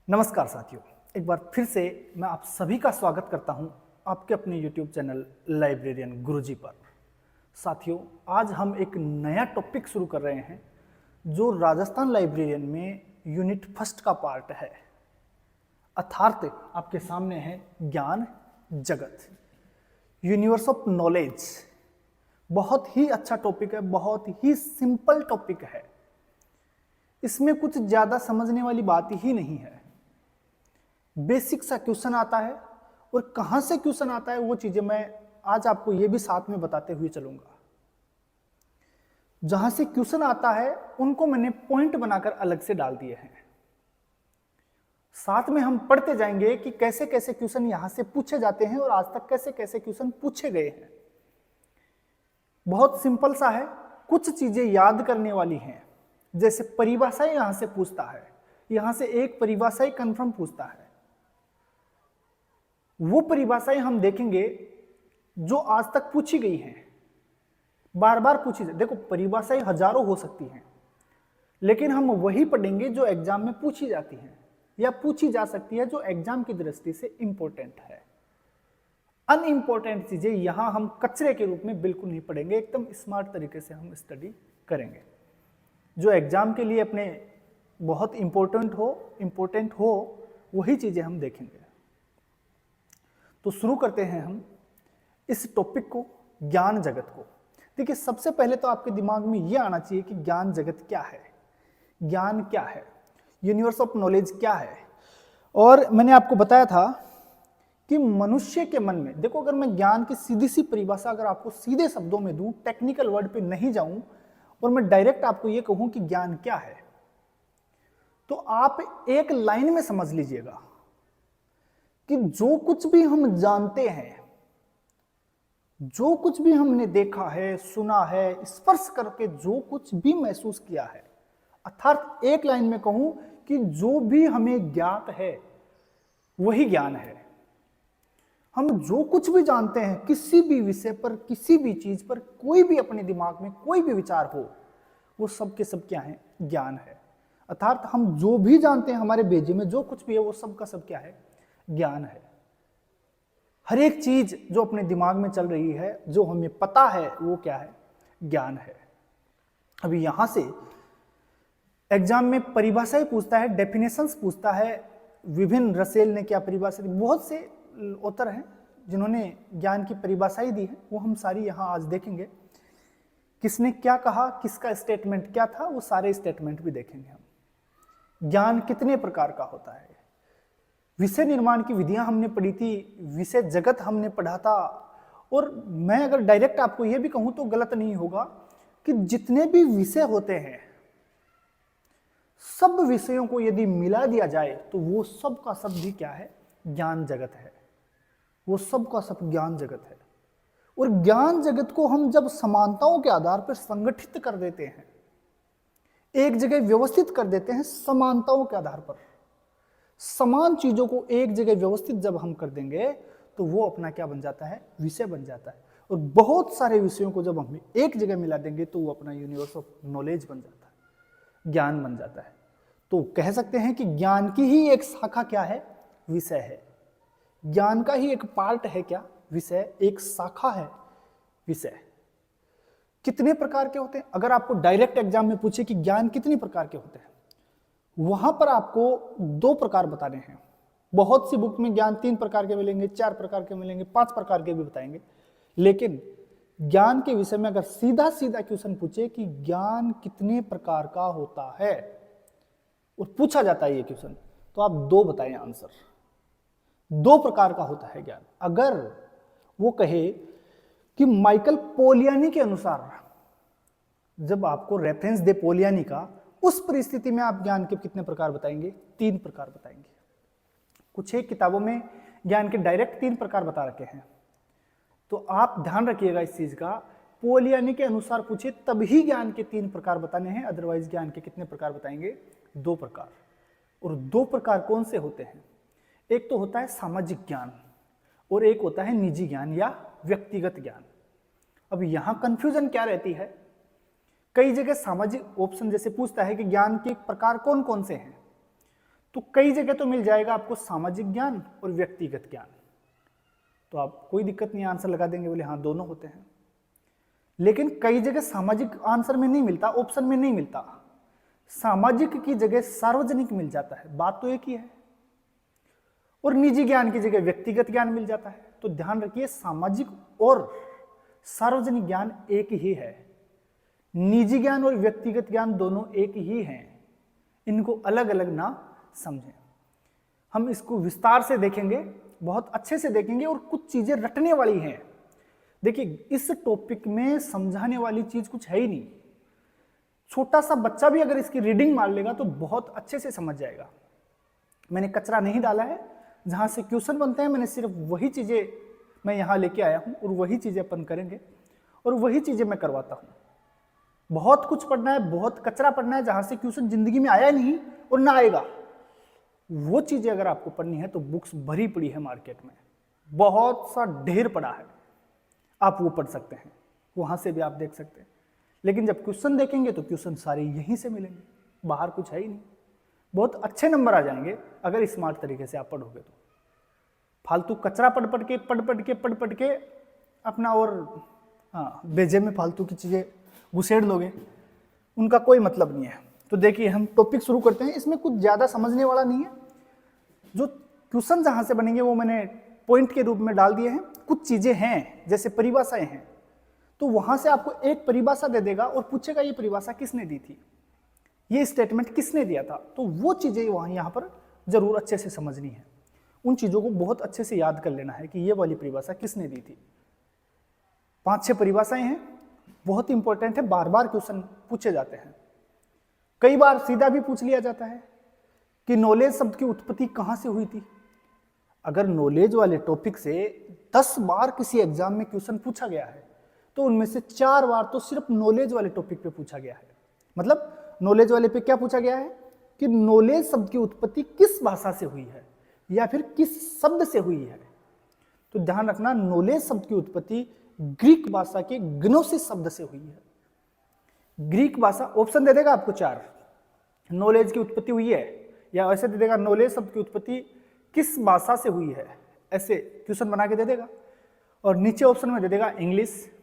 नमस्कार साथियों, एक बार फिर से मैं आप सभी का स्वागत करता हूं आपके अपने YouTube चैनल लाइब्रेरियन गुरुजी पर। साथियों, आज हम एक नया टॉपिक शुरू कर रहे हैं जो राजस्थान लाइब्रेरियन में यूनिट फर्स्ट का पार्ट है। अर्थात आपके सामने है ज्ञान जगत, यूनिवर्स ऑफ नॉलेज। बहुत ही अच्छा टॉपिक है, बहुत ही सिंपल टॉपिक है। इसमें कुछ ज़्यादा समझने वाली बात ही नहीं है। बेसिक सा क्वेश्चन आता है और कहां से क्वेश्चन आता है वो चीजें मैं आज आपको ये भी साथ में बताते हुए चलूंगा। जहां से क्वेश्चन आता है उनको मैंने पॉइंट बनाकर अलग से डाल दिए हैं। साथ में हम पढ़ते जाएंगे कि कैसे कैसे क्वेश्चन यहां से पूछे जाते हैं और आज तक कैसे कैसे क्वेश्चन पूछे गए हैं। बहुत सिंपल सा है, कुछ चीजें याद करने वाली हैं। जैसे परिभाषाएं यहां से पूछता है, यहां से एक परिभाषा कंफर्म पूछता है। वो परिभाषाएं हम देखेंगे जो आज तक पूछी गई हैं, बार बार पूछी। देखो, परिभाषाएं हजारों हो सकती हैं, लेकिन हम वही पढ़ेंगे जो एग्जाम में पूछी जाती हैं या पूछी जा सकती है, जो एग्जाम की दृष्टि से इंपॉर्टेंट है। अनइंपॉर्टेंट चीजें यहां हम कचरे के रूप में बिल्कुल नहीं पढ़ेंगे, एकदम स्मार्ट तरीके से हम स्टडी करेंगे। जो एग्जाम के लिए अपने बहुत इंपॉर्टेंट हो वही चीजें हम देखेंगे। तो शुरू करते हैं हम इस टॉपिक को, ज्ञान जगत को। देखिए, सबसे पहले तो आपके दिमाग में यह आना चाहिए कि ज्ञान जगत क्या है, ज्ञान क्या है, यूनिवर्स ऑफ नॉलेज क्या है। और मैंने आपको बताया था कि मनुष्य के मन में, देखो, अगर मैं ज्ञान की सीधी सी परिभाषा अगर आपको सीधे शब्दों में दूं, टेक्निकल वर्ड पे नहीं जाऊं और मैं डायरेक्ट आपको यह कहूं कि ज्ञान क्या है, तो आप एक लाइन में समझ लीजिएगा कि जो कुछ भी हम जानते हैं, जो कुछ भी हमने देखा है, सुना है, स्पर्श करके जो कुछ भी महसूस किया है, अर्थात एक लाइन में कहूं कि जो भी हमें ज्ञात है वही ज्ञान है। हम जो कुछ भी जानते हैं, किसी भी विषय पर, किसी भी चीज पर, कोई भी अपने दिमाग में कोई भी विचार हो, वो सब के सब क्या है, ज्ञान है। अर्थात हम जो भी जानते हैं, हमारे भेजे में जो कुछ भी है, वो सब का सब क्या है, ज्ञान है। हर एक चीज जो अपने दिमाग में चल रही है, जो हमें पता है, वो क्या है, ज्ञान है। अभी यहां से एग्जाम में परिभाषाएं पूछता है, डेफिनेशंस पूछता है। विभिन्न रसेल ने क्या परिभाषा दी, बहुत से ऑथर हैं जिन्होंने ज्ञान की परिभाषाएं दी है, वो हम सारी यहां आज देखेंगे। किसने क्या कहा, किसका स्टेटमेंट क्या था, वो सारे स्टेटमेंट भी देखेंगे हम। ज्ञान कितने प्रकार का होता है, विषय निर्माण की विधियां हमने पढ़ी थी, विषय जगत हमने पढ़ा था। और मैं अगर डायरेक्ट आपको यह भी कहूं तो गलत नहीं होगा कि जितने भी विषय होते हैं, सब विषयों को यदि मिला दिया जाए तो वो सब का सब भी क्या है, ज्ञान जगत है। वो सब का सब ज्ञान जगत है। और ज्ञान जगत को हम जब समानताओं के आधार पर संगठित कर देते हैं, एक जगह व्यवस्थित कर देते हैं, समानताओं के आधार पर समान चीजों को एक जगह व्यवस्थित जब हम कर देंगे तो वो अपना क्या बन जाता है, विषय बन जाता है। और बहुत सारे विषयों को जब हम एक जगह मिला देंगे तो वो अपना यूनिवर्स ऑफ नॉलेज बन जाता है, ज्ञान बन जाता है। तो कह सकते हैं कि ज्ञान की ही एक शाखा क्या है, विषय है। ज्ञान का ही एक पार्ट है क्या, विषय, एक शाखा है विषय। कितने प्रकार के होते हैं, अगर आपको डायरेक्ट एग्जाम में पूछे कि ज्ञान कितने प्रकार के होते हैं, वहां पर आपको 2 प्रकार बताने हैं। बहुत सी बुक में ज्ञान 3 प्रकार के मिलेंगे, 4 प्रकार के मिलेंगे, 5 प्रकार के भी बताएंगे। लेकिन ज्ञान के विषय में अगर सीधा सीधा क्वेश्चन पूछे कि ज्ञान कितने प्रकार का होता है और पूछा जाता है ये क्वेश्चन, तो आप 2 बताएं आंसर। 2 प्रकार का होता है ज्ञान। अगर वो कहे कि माइकल पोलियानी के अनुसार, जब आपको रेफरेंस दे पोलियानी का, उस परिस्थिति में आप ज्ञान के कितने प्रकार बताएंगे, 3 प्रकार बताएंगे। कुछ एक किताबों में ज्ञान के डायरेक्ट 3 प्रकार बता रखे हैं, तो आप ध्यान रखिएगा इस चीज का। पोलियानी के अनुसार पूछे तभी ज्ञान के 3 प्रकार बताने हैं, अदरवाइज ज्ञान के कितने प्रकार बताएंगे, 2 प्रकार। और 2 प्रकार कौन से होते हैं, एक तो होता है सामाजिक ज्ञान और एक होता है निजी ज्ञान या व्यक्तिगत ज्ञान। अब यहां कंफ्यूजन क्या रहती है, कई जगह सामाजिक ऑप्शन जैसे पूछता है कि ज्ञान के प्रकार कौन कौन से हैं, तो कई जगह तो मिल जाएगा आपको सामाजिक ज्ञान और व्यक्तिगत ज्ञान, तो आप कोई दिक्कत नहीं, आंसर लगा देंगे, बोले हाँ दोनों होते हैं। लेकिन कई जगह सामाजिक आंसर में नहीं मिलता, ऑप्शन में नहीं मिलता, सामाजिक की जगह सार्वजनिक मिल जाता है, बात तो एक ही है। और निजी ज्ञान की जगह व्यक्तिगत ज्ञान मिल जाता है। तो ध्यान रखिए, सामाजिक और सार्वजनिक ज्ञान एक ही है, निजी ज्ञान और व्यक्तिगत ज्ञान दोनों एक ही हैं, इनको अलग अलग ना समझें। हम इसको विस्तार से देखेंगे, बहुत अच्छे से देखेंगे, और कुछ चीजें रटने वाली हैं। देखिए, इस टॉपिक में समझाने वाली चीज कुछ है ही नहीं, छोटा सा बच्चा भी अगर इसकी रीडिंग मार लेगा तो बहुत अच्छे से समझ जाएगा। मैंने कचरा नहीं डाला है, जहां से क्वेश्चन बनते हैं मैंने सिर्फ वही चीजें मैं यहां लेके आया हूं, और वही चीजें अपन करेंगे, और वही चीजें मैं करवाता हूं। बहुत कुछ पढ़ना है, बहुत कचरा पढ़ना है, जहां से क्वेश्चन जिंदगी में आया नहीं और ना आएगा, वो चीजें अगर आपको पढ़नी है तो बुक्स भरी पड़ी है मार्केट में, बहुत सा ढेर पड़ा है, आप वो पढ़ सकते हैं, वहां से भी आप देख सकते हैं। लेकिन जब क्वेश्चन देखेंगे तो क्वेश्चन सारे यहीं से मिलेंगे, बाहर कुछ है ही नहीं। बहुत अच्छे नंबर आ जाएंगे अगर स्मार्ट तरीके से आप पढ़ोगे तो। फालतू कचरा पढ़ पढ़ के अपना और बेजे में फालतू की चीजें घुसेड़ लोगे, उनका कोई मतलब नहीं है। तो देखिए, हम टॉपिक शुरू करते हैं। इसमें कुछ ज्यादा समझने वाला नहीं है, जो क्वेश्चन जहां से बनेंगे वो मैंने पॉइंट के रूप में डाल दिए हैं। कुछ चीजें हैं जैसे परिभाषाएं हैं, तो वहां से आपको एक परिभाषा दे देगा और पूछेगा ये परिभाषा किसने दी थी, ये स्टेटमेंट किसने दिया था। तो वो चीजें वहां यहां पर जरूर अच्छे से समझनी है, उन चीजों को बहुत अच्छे से याद कर लेना है कि ये वाली परिभाषा किसने दी थी। 5-6 परिभाषाएं हैं, बहुत इंपॉर्टेंट है, बार बार क्वेश्चन पूछे जाते हैं। कई बार सीधा भी पूछ लिया जाता है कि नॉलेज शब्द की उत्पत्ति कहां से हुई थी। अगर नॉलेज वाले टॉपिक से 10 बार किसी एग्जाम में क्वेश्चन पूछा गया है तो उनमें से 4 बार तो सिर्फ नॉलेज वाले टॉपिक पे पूछा गया है। मतलब नॉलेज वाले पे क्या पूछा गया है कि नॉलेज शब्द की उत्पत्ति किस भाषा से हुई है या फिर किस शब्द से हुई है। तो ध्यान रखना, नॉलेज शब्द की उत्पत्ति ग्रीक भाषा के ग्नोसिस शब्द से हुई है। ग्रीक भाषा, ऑप्शन दे देगा आपको 4, नॉलेज की उत्पत्ति हुई है, या ऐसे दे देगा नॉलेज शब्द की उत्पत्ति किस भाषा से हुई है, ऐसे क्वेश्चन बना के दे देगा। और नीचे ऑप्शन में दे देगा इंग्लिश,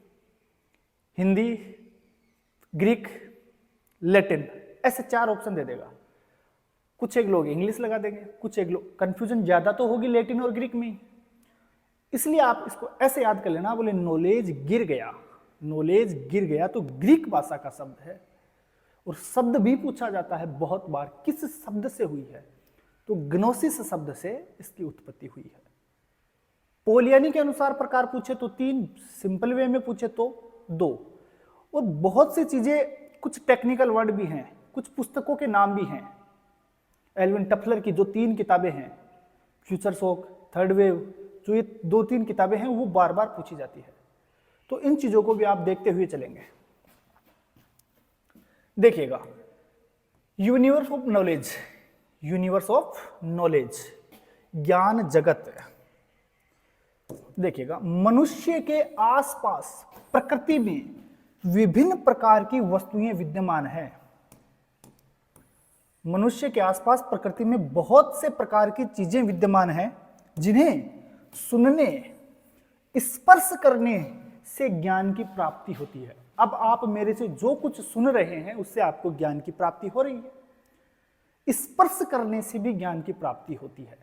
हिंदी, ग्रीक, लैटिन, ऐसे 4 ऑप्शन दे देगा। कुछ एक लोग इंग्लिश लगा देंगे, कुछ एक लोग, कंफ्यूजन ज्यादा तो होगी लैटिन और ग्रीक में, इसलिए आप इसको ऐसे याद कर लेना। बोले नॉलेज गिर गया, नॉलेज गिर गया तो ग्रीक भाषा का शब्द है। और शब्द भी पूछा जाता है बहुत बार, किस शब्द से हुई है, तो ग्नोसिस शब्द से इसकी उत्पत्ति हुई है। पोलियानी के अनुसार प्रकार पूछे तो 3, सिंपल वे में पूछे तो 2। और बहुत सी चीजें, कुछ टेक्निकल वर्ड भी हैं, कुछ पुस्तकों के नाम भी हैं। एल्विन टफलर की जो 3 किताबें हैं, फ्यूचर शॉक, थर्ड वेव, जो ये 2-3 किताबें हैं, वो बार बार पूछी जाती है। तो इन चीजों को भी आप देखते हुए चलेंगे। देखिएगा, universe of knowledge, universe of knowledge, ज्ञान जगत। देखिएगा, मनुष्य के आसपास प्रकृति में विभिन्न प्रकार की वस्तुएं विद्यमान हैं। मनुष्य के आसपास प्रकृति में बहुत से प्रकार की चीजें विद्यमान हैं, जिन्हें सुनने, स्पर्श करने से ज्ञान की प्राप्ति होती है। अब आप मेरे से जो कुछ सुन रहे हैं उससे आपको ज्ञान की प्राप्ति हो रही है। स्पर्श करने से भी ज्ञान की प्राप्ति होती है।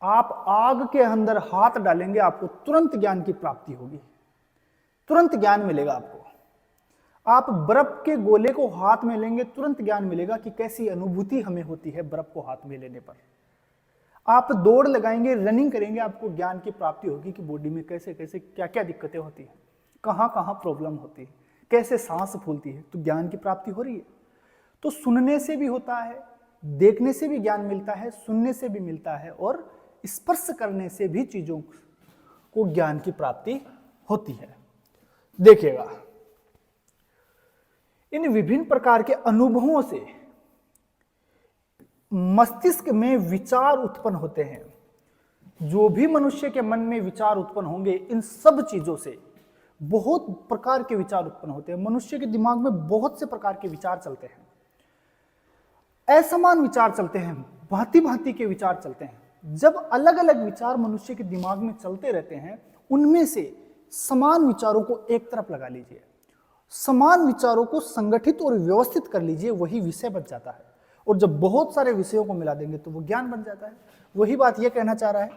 आप आग के अंदर हाथ डालेंगे, आपको तुरंत ज्ञान की प्राप्ति होगी, तुरंत ज्ञान मिलेगा आपको। आप बर्फ के गोले को हाथ में लेंगे, तुरंत ज्ञान मिलेगा कि कैसी अनुभूति हमें होती है बर्फ को हाथ में लेने पर। आप दौड़ लगाएंगे, रनिंग करेंगे, आपको ज्ञान की प्राप्ति होगी कि बॉडी में कैसे कैसे क्या क्या दिक्कतें होती हैं, कहाँ कहाँ प्रॉब्लम होती है, कैसे सांस फूलती है, तो ज्ञान की प्राप्ति हो रही है। तो सुनने से भी होता है, देखने से भी ज्ञान मिलता है, सुनने से भी मिलता है, और स्पर्श करने से भी चीजों को ज्ञान की प्राप्ति होती है। देखिएगा, इन विभिन्न प्रकार के अनुभवों से मस्तिष्क में विचार उत्पन्न होते हैं। जो भी मनुष्य के मन में विचार उत्पन्न होंगे, इन सब चीजों से बहुत प्रकार के विचार उत्पन्न होते हैं। मनुष्य के दिमाग में बहुत से प्रकार के विचार चलते हैं, असमान विचार चलते हैं। भांति भांति के विचार चलते हैं। जब अलग अलग विचार मनुष्य के दिमाग में चलते रहते हैं, उनमें से समान विचारों को एक तरफ लगा लीजिए, समान विचारों को संगठित और व्यवस्थित कर लीजिए, वही विषय बन जाता है। और जब बहुत सारे विषयों को मिला देंगे तो वो ज्ञान बन जाता है। वही बात ये कहना चाह रहा है,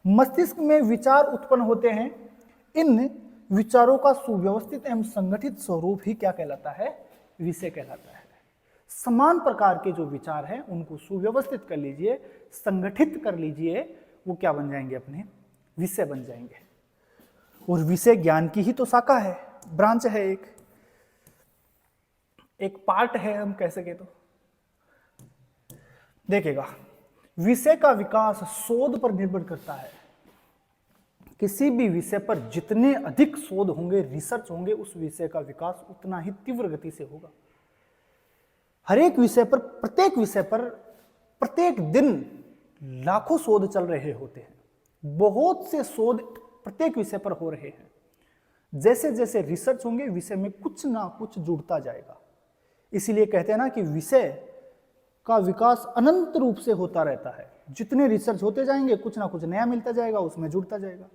मस्तिष्क में विचार उत्पन्न होते हैं, इन विचारों का सुव्यवस्थित एवं संगठित स्वरूप ही क्या कहलाता है? विषय कहलाता है। समान प्रकार के जो विचार हैं उनको सुव्यवस्थित कर लीजिए, संगठित कर लीजिए, वो क्या बन जाएंगे? अपने विषय बन जाएंगे। और विषय ज्ञान की ही तो शाखा है, ब्रांच है, एक पार्ट है, हम कह सके तो। देखिएगा, विषय का विकास शोध पर निर्भर करता है। किसी भी विषय पर जितने अधिक शोध होंगे, रिसर्च होंगे, उस विषय का विकास उतना ही तीव्र गति से होगा। हर एक विषय पर, प्रत्येक विषय पर प्रत्येक दिन लाखों शोध चल रहे होते हैं, बहुत से शोध प्रत्येक विषय पर हो रहे हैं। जैसे जैसे रिसर्च होंगे, विषय में कुछ ना कुछ जुड़ता जाएगा। इसीलिए कहते हैं ना कि विषय का विकास अनंत रूप से होता रहता है। जितने रिसर्च होते जाएंगे, कुछ ना कुछ नया मिलता जाएगा, उसमें जुड़ता जाएगा।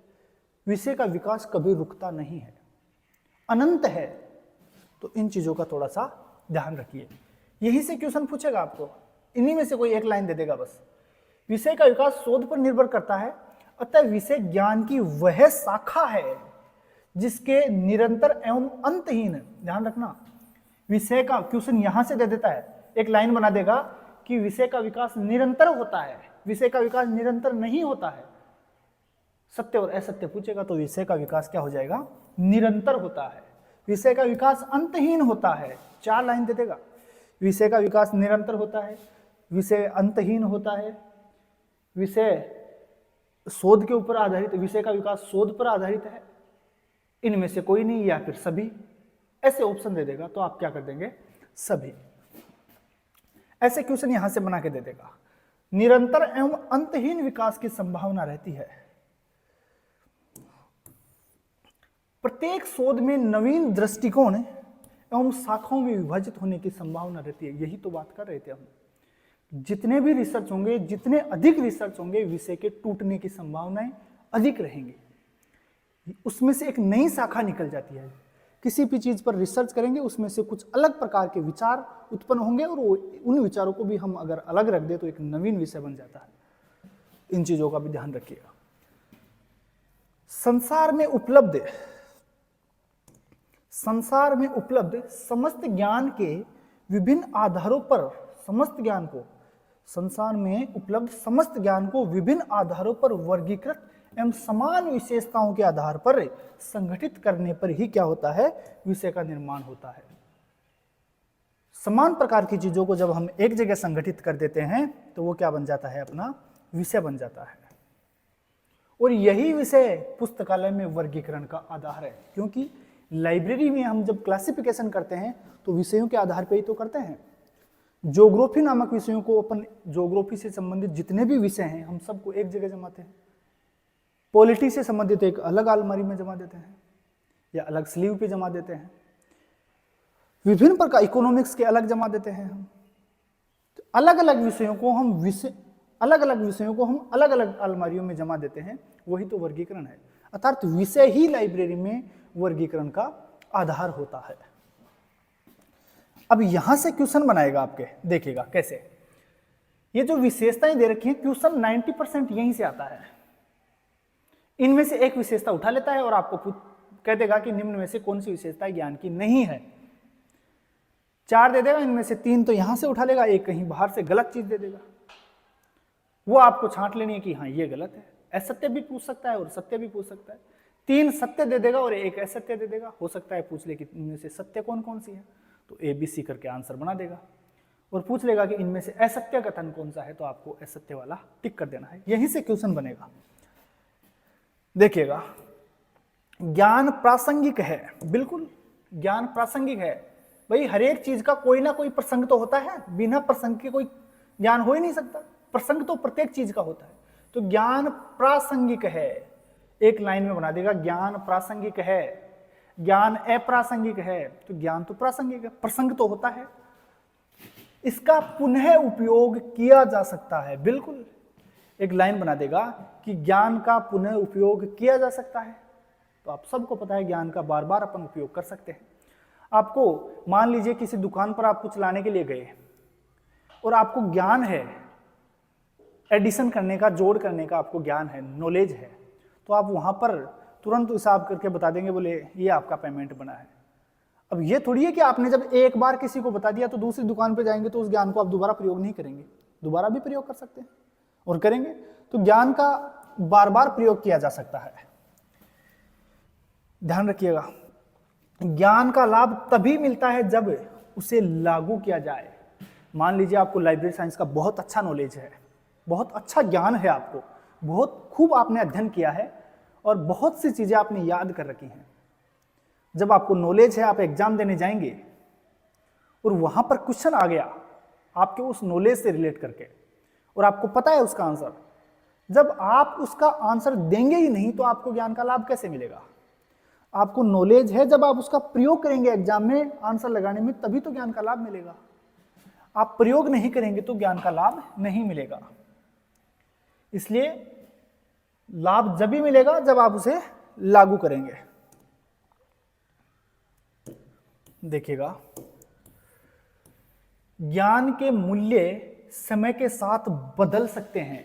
विषय का विकास कभी रुकता नहीं है, अनंत है। तो इन चीजों का थोड़ा सा ध्यान रखिए। यहीं से क्वेश्चन पूछेगा आपको, इन्हीं में से कोई एक लाइन दे देगा बस। विषय का विकास शोध पर निर्भर करता है, अतः विषय ज्ञान की वह शाखा है जिसके निरंतर एवं अंतहीन, ध्यान रखना, विषय का क्वेश्चन यहां से दे देता है, एक लाइन बना देगा कि विषय का विकास निरंतर होता है। विषय का विकास निरंतर नहीं होता है। सत्य और असत्य पूछेगा तो विषय का विकास क्या हो जाएगा? निरंतर होता है। विषय का विकास अंतहीन होता है, 4 लाइन दे देगा। विषय का विकास निरंतर होता है, विषय अंतहीन होता है, विषय शोध के ऊपर आधारित, विषय का विकास शोध पर आधारित है, इनमें से कोई नहीं या फिर सभी, ऐसे ऑप्शन दे देगा तो आप क्या कर देंगे? सभी। ऐसे क्वेश्चन यहां से बना के दे देगा। निरंतर एवं अंतहीन विकास की संभावना रहती है। प्रत्येक शोध में नवीन दृष्टिकोण एवं शाखाओं में विभाजित होने की संभावना रहती है। यही तो बात कर रहे थे हम। जितने भी रिसर्च होंगे, जितने अधिक रिसर्च होंगे, विषय के टूटने की संभावनाएं अधिक रहेंगी। उसमें से एक नई शाखा निकल जाती है। किसी भी चीज पर रिसर्च करेंगे, उसमें से कुछ अलग प्रकार के विचार उत्पन्न होंगे और उन विचारों को भी हम अगर अलग रख दे तो एक नवीन विषय बन जाता है। इन चीजों का भी ध्यान रखिएगा। संसार में उपलब्ध समस्त ज्ञान के विभिन्न आधारों पर, संसार में उपलब्ध समस्त ज्ञान को विभिन्न आधारों पर वर्गीकृत एवं समान विशेषताओं के आधार पर संगठित करने पर ही क्या होता है? विषय का निर्माण होता है। समान प्रकार की चीजों को जब हम एक जगह संगठित कर देते हैं तो वो क्या बन जाता है? अपना विषय बन जाता है। और यही विषय पुस्तकालय में वर्गीकरण का आधार है, क्योंकि लाइब्रेरी में हम जब क्लासिफिकेशन करते हैं तो विषयों के आधार पर ही तो करते हैं। ज्योग्राफी नामक विषयों को, अपन ज्योग्राफी से संबंधित जितने भी विषय हैं हम सबको एक जगह जमाते हैं। पॉलिटी से संबंधित एक अलग अलमारी में जमा देते हैं या अलग स्लीव पे जमा देते हैं। विभिन्न प्रकार, इकोनॉमिक्स के अलग जमा देते हैं हम। तो अलग अलग विषयों को हम अलग अलग अलमारियों में जमा देते हैं। वही तो वर्गीकरण है। अर्थात विषय ही लाइब्रेरी में वर्गीकरण का आधार होता है। अब यहां से क्वेश्चन बनाएगा आपके, देखिएगा कैसे। ये जो विशेषताएं दे रखी हैं, क्वेश्चन 90% यहीं से आता है। इनमें से एक विशेषता उठा लेता है और आपको कह देगा कि निम्न में से कौन सी विशेषता ज्ञान की नहीं है। 4 दे देगा, इनमें से 3 तो यहां से उठा लेगा, एक कहीं बाहर से गलत चीज दे देगा। वो आपको छांट लेनी है कि हाँ ये गलत है। असत्य भी पूछ सकता है और सत्य भी पूछ सकता है। 3 सत्य दे देगा और एक असत्य दे देगा। हो सकता है पूछ ले कि इनमें से सत्य कौन कौन सी है, तो ABC करके आंसर बना देगा। और पूछ लेगा कि इनमें से असत्य कथन कौन सा है, तो आपको असत्य वाला टिक कर देना है। यहीं से क्वेश्चन बनेगा। देखिएगा, ज्ञान प्रासंगिक है। बिल्कुल ज्ञान प्रासंगिक है। भाई हर एक चीज का कोई ना कोई प्रसंग तो होता है। बिना प्रसंग के कोई ज्ञान हो ही नहीं सकता। प्रसंग तो प्रत्येक चीज का होता है। तो ज्ञान प्रासंगिक है, एक लाइन में बना देगा। ज्ञान प्रासंगिक है, ज्ञान अप्रासंगिक है। तो ज्ञान तो प्रासंगिक है, प्रसंग तो होता है। इसका पुनः उपयोग किया जा सकता है। बिल्कुल एक लाइन बना देगा कि ज्ञान का पुनः उपयोग किया जा सकता है। तो आप सबको पता है ज्ञान का बार बार अपन उपयोग कर सकते हैं। आपको मान लीजिए किसी दुकान पर आप कुछ लाने के लिए गए और आपको ज्ञान है, एडिशन करने का, जोड़ करने का आपको ज्ञान है, नॉलेज है, तो आप वहां पर तुरंत हिसाब करके बता देंगे, बोले ये आपका पेमेंट बना है। अब ये थोड़ी है कि आपने जब एक बार किसी को बता दिया तो दूसरी दुकान पे जाएंगे तो उस ज्ञान को आप दोबारा प्रयोग नहीं करेंगे, दोबारा भी प्रयोग कर सकते हैं और करेंगे। तो ज्ञान का बार बार प्रयोग किया जा सकता है। ध्यान रखिएगा, ज्ञान का लाभ तभी मिलता है जब उसे लागू किया जाए। मान लीजिए आपको लाइब्रेरी साइंस का बहुत अच्छा नॉलेज है, बहुत अच्छा ज्ञान है, आपको बहुत खूब आपने अध्ययन किया है और बहुत सी चीजें आपने याद कर रखी हैं। जब आपको नॉलेज है, आप एग्जाम देने जाएंगे और वहां पर क्वेश्चन आ गया आपके उस नॉलेज से रिलेट करके और आपको पता है उसका आंसर, जब आप उसका आंसर देंगे ही नहीं तो आपको ज्ञान का लाभ कैसे मिलेगा? आपको नॉलेज है, जब आप उसका प्रयोग करेंगे एग्जाम में आंसर लगाने में तभी तो ज्ञान का लाभ मिलेगा। आप प्रयोग नहीं करेंगे तो ज्ञान का लाभ नहीं मिलेगा। इसलिए लाभ जब भी मिलेगा जब आप उसे लागू करेंगे। देखिएगा, ज्ञान के मूल्य समय के साथ बदल सकते हैं।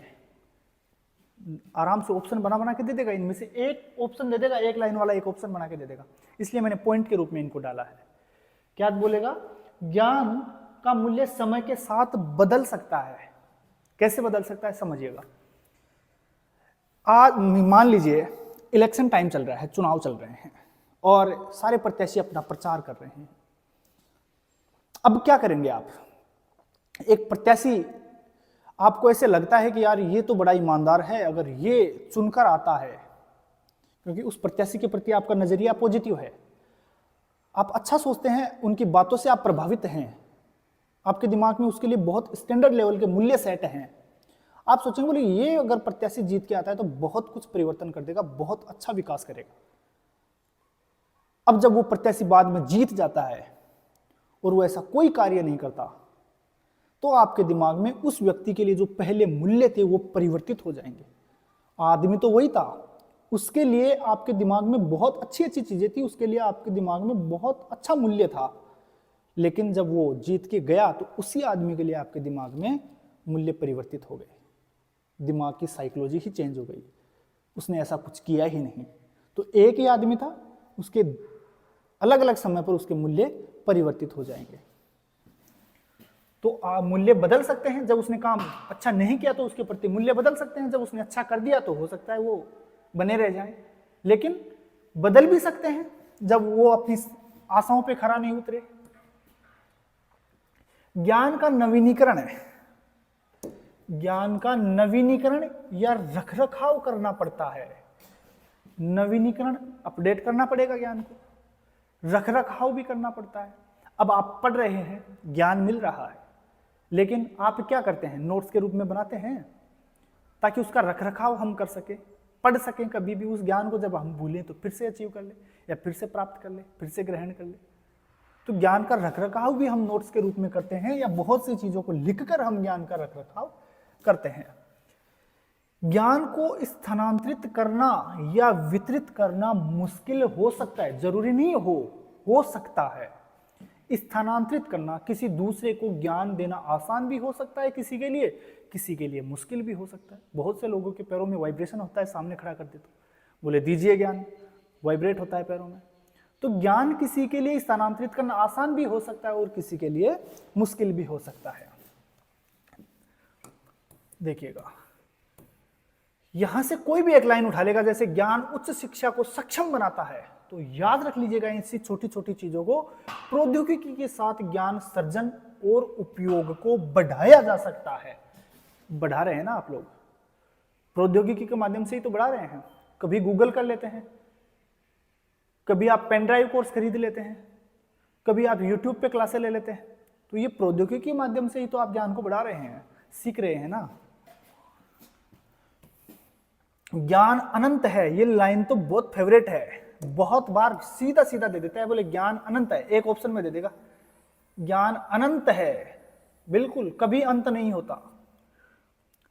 आराम से ऑप्शन बना बना के दे देगा, इनमें से एक ऑप्शन दे देगा, एक लाइन वाला एक ऑप्शन बना के दे देगा, इसलिए मैंने पॉइंट के रूप में इनको डाला है। क्या बोलेगा? ज्ञान का मूल्य समय के साथ बदल सकता है। कैसे बदल सकता है समझिएगा। आज मान लीजिए इलेक्शन टाइम चल रहा है, चुनाव चल रहे हैं और सारे प्रत्याशी अपना प्रचार कर रहे हैं। अब क्या करेंगे आप? एक प्रत्याशी आपको ऐसे लगता है कि यार ये तो बड़ा ईमानदार है, अगर ये चुनकर आता है, क्योंकि उस प्रत्याशी के प्रति आपका नजरिया पॉजिटिव है, आप अच्छा सोचते हैं, उनकी बातों से आप प्रभावित हैं, आपके दिमाग में उसके लिए बहुत स्टैंडर्ड लेवल के मूल्य सेट हैं। आप सोचेंगे बोले ये अगर प्रत्याशी जीत के आता है तो बहुत कुछ परिवर्तन कर देगा, बहुत अच्छा विकास करेगा। अब जब वो प्रत्याशी बाद में जीत जाता है और वो ऐसा कोई कार्य नहीं करता तो आपके दिमाग में उस व्यक्ति के लिए जो पहले मूल्य थे वो परिवर्तित हो जाएंगे। आदमी तो वही था, उसके लिए आपके दिमाग में बहुत अच्छी अच्छी चीजें थी, उसके लिए आपके दिमाग में बहुत अच्छा मूल्य था, लेकिन जब वो जीत के गया तो उसी आदमी के लिए आपके दिमाग में मूल्य परिवर्तित हो गए। दिमाग की साइकोलॉजी ही चेंज हो गई, उसने ऐसा कुछ किया ही नहीं। तो एक ही आदमी था, उसके अलग अलग समय पर उसके मूल्य परिवर्तित हो जाएंगे। तो मूल्य बदल सकते हैं, जब उसने काम अच्छा नहीं किया तो उसके प्रति मूल्य बदल सकते हैं, जब उसने अच्छा कर दिया तो हो सकता है वो बने रह जाए। लेकिन बदल भी सकते हैं जब वो अपनी आशाओं पे खरा नहीं उतरे। ज्ञान का नवीनीकरण है, ज्ञान का नवीनीकरण या रखरखाव करना पड़ता है। नवीनीकरण, अपडेट करना पड़ेगा ज्ञान को, रखरखाव भी करना पड़ता है। अब आप पढ़ रहे हैं, ज्ञान मिल रहा है, लेकिन आप क्या करते हैं? नोट्स के रूप में बनाते हैं ताकि उसका रखरखाव हम कर सके, पढ़ सकें कभी भी उस ज्ञान को, जब हम भूलें तो फिर से अचीव कर ले या फिर से प्राप्त कर ले, फिर से ग्रहण कर ले। तो ज्ञान का रखरखाव भी हम नोट्स के रूप में करते हैं या बहुत सी चीजों को लिखकर हम ज्ञान का रखरखाव करते हैं। ज्ञान को स्थानांतरित करना या वितरित करना मुश्किल हो सकता है, जरूरी नहीं हो सकता है। स्थानांतरित करना, किसी दूसरे को ज्ञान देना आसान भी हो सकता है किसी के लिए मुश्किल भी हो सकता है। बहुत से लोगों के पैरों में वाइब्रेशन होता है, सामने खड़ा कर दे तो बोले दीजिए ज्ञान, वाइब्रेट होता है पैरों में। तो ज्ञान किसी के लिए स्थानांतरित करना आसान भी हो सकता है और किसी के लिए मुश्किल भी हो सकता है। देखिएगा, यहां से कोई भी एक लाइन उठा लेगा, जैसे ज्ञान उच्च शिक्षा को सक्षम बनाता है, तो याद रख लीजिएगा इसी छोटी छोटी चीजों को, प्रौद्योगिकी के साथ ज्ञान सर्जन और उपयोग को बढ़ाया जा सकता है। बढ़ा रहे हैं ना आप लोग, प्रौद्योगिकी के माध्यम से ही तो बढ़ा रहे हैं। कभी गूगल कर लेते हैं, कभी आप पेन ड्राइव कोर्स खरीद लेते हैं, कभी आप यूट्यूब पे क्लासें ले लेते हैं। तो ये प्रौद्योगिकी के माध्यम से ही तो आप ज्ञान को बढ़ा रहे हैं, सीख रहे हैं ना। ज्ञान अनंत है, ये लाइन तो बहुत फेवरेट है, बहुत बार सीधा सीधा दे देता है, बोले ज्ञान अनंत है, एक ऑप्शन में दे देगा ज्ञान अनंत है, बिल्कुल कभी अंत नहीं होता।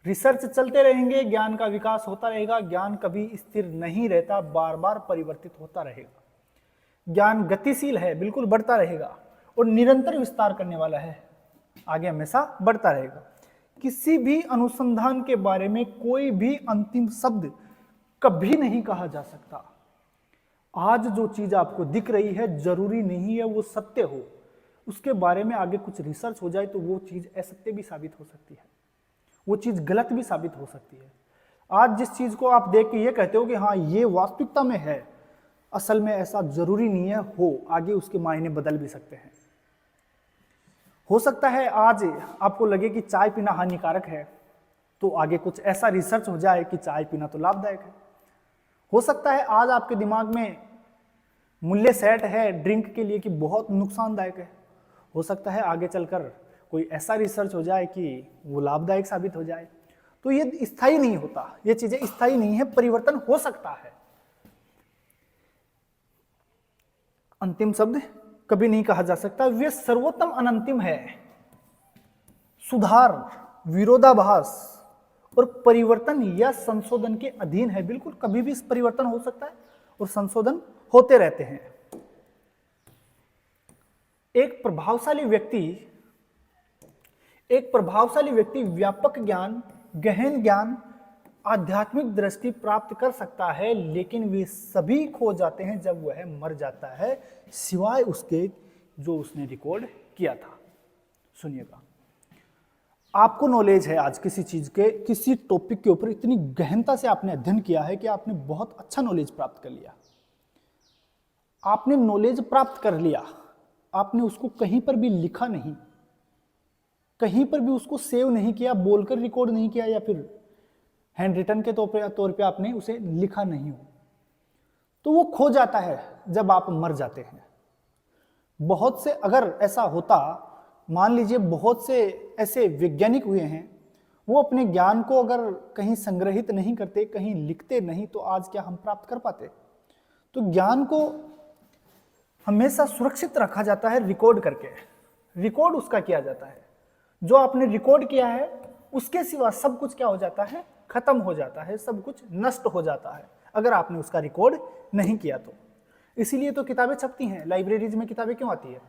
रिसर्च चलते रहेंगे, ज्ञान का विकास होता रहेगा, ज्ञान कभी स्थिर नहीं रहता, बार बार परिवर्तित होता रहेगा। ज्ञान गतिशील है, बिल्कुल बढ़ता रहेगा और निरंतर विस्तार करने वाला है, आगे हमेशा बढ़ता रहेगा। किसी भी अनुसंधान के बारे में कोई भी अंतिम शब्द कभी नहीं कहा जा सकता। आज जो चीज आपको दिख रही है जरूरी नहीं है वो सत्य हो, उसके बारे में आगे कुछ रिसर्च हो जाए तो वो चीज असत्य भी साबित हो सकती है, वो चीज गलत भी साबित हो सकती है। आज जिस चीज को आप देख के ये कहते हो कि हाँ ये वास्तविकता में है, असल में ऐसा जरूरी नहीं है हो, आगे उसके मायने बदल भी सकते हैं। हो सकता है आज आपको लगे कि चाय पीना हानिकारक है, तो आगे कुछ ऐसा रिसर्च हो जाए कि चाय पीना तो लाभदायक है। हो सकता है आज आपके दिमाग में मूल्य सेट है ड्रिंक के लिए कि बहुत नुकसानदायक है, हो सकता है आगे चलकर कोई ऐसा रिसर्च हो जाए कि वो लाभदायक साबित हो जाए। तो ये स्थायी नहीं होता, ये चीजें स्थायी नहीं है, परिवर्तन हो सकता है। अंतिम शब्द कभी नहीं कहा जा सकता, वे सर्वोत्तम अनंतिम है। सुधार, विरोधाभास और परिवर्तन या संशोधन के अधीन है, बिल्कुल कभी भी परिवर्तन हो सकता है और संशोधन होते रहते हैं। एक प्रभावशाली व्यक्ति व्यापक ज्ञान, गहन ज्ञान, आध्यात्मिक दृष्टि प्राप्त कर सकता है, लेकिन वे सभी खो जाते हैं जब वह मर जाता है, सिवाय उसके जो उसने रिकॉर्ड किया था। सुनिएगा, आपको नॉलेज है आज किसी चीज के, किसी टॉपिक के ऊपर इतनी गहनता से आपने अध्ययन किया है कि आपने बहुत अच्छा नॉलेज प्राप्त कर लिया। आपने नॉलेज प्राप्त कर लिया, आपने उसको कहीं पर भी लिखा नहीं, कहीं पर भी उसको सेव नहीं किया, बोलकर रिकॉर्ड नहीं किया, या फिर हैंड रिटन के तौर पे आपने उसे लिखा नहीं हो, तो वो खो जाता है जब आप मर जाते हैं। बहुत से अगर ऐसा होता, मान लीजिए बहुत से ऐसे वैज्ञानिक हुए हैं, वो अपने ज्ञान को अगर कहीं संग्रहित नहीं करते, कहीं लिखते नहीं, तो आज क्या हम प्राप्त कर पाते? तो ज्ञान को हमेशा सुरक्षित रखा जाता है रिकॉर्ड करके, रिकॉर्ड उसका किया जाता है। जो आपने रिकॉर्ड किया है उसके सिवा सब कुछ क्या हो जाता है? खत्म हो जाता है, सब कुछ नष्ट हो जाता है अगर आपने उसका रिकॉर्ड नहीं किया तो। इसीलिए तो किताबें छपती हैं, लाइब्रेरीज में किताबें क्यों आती है?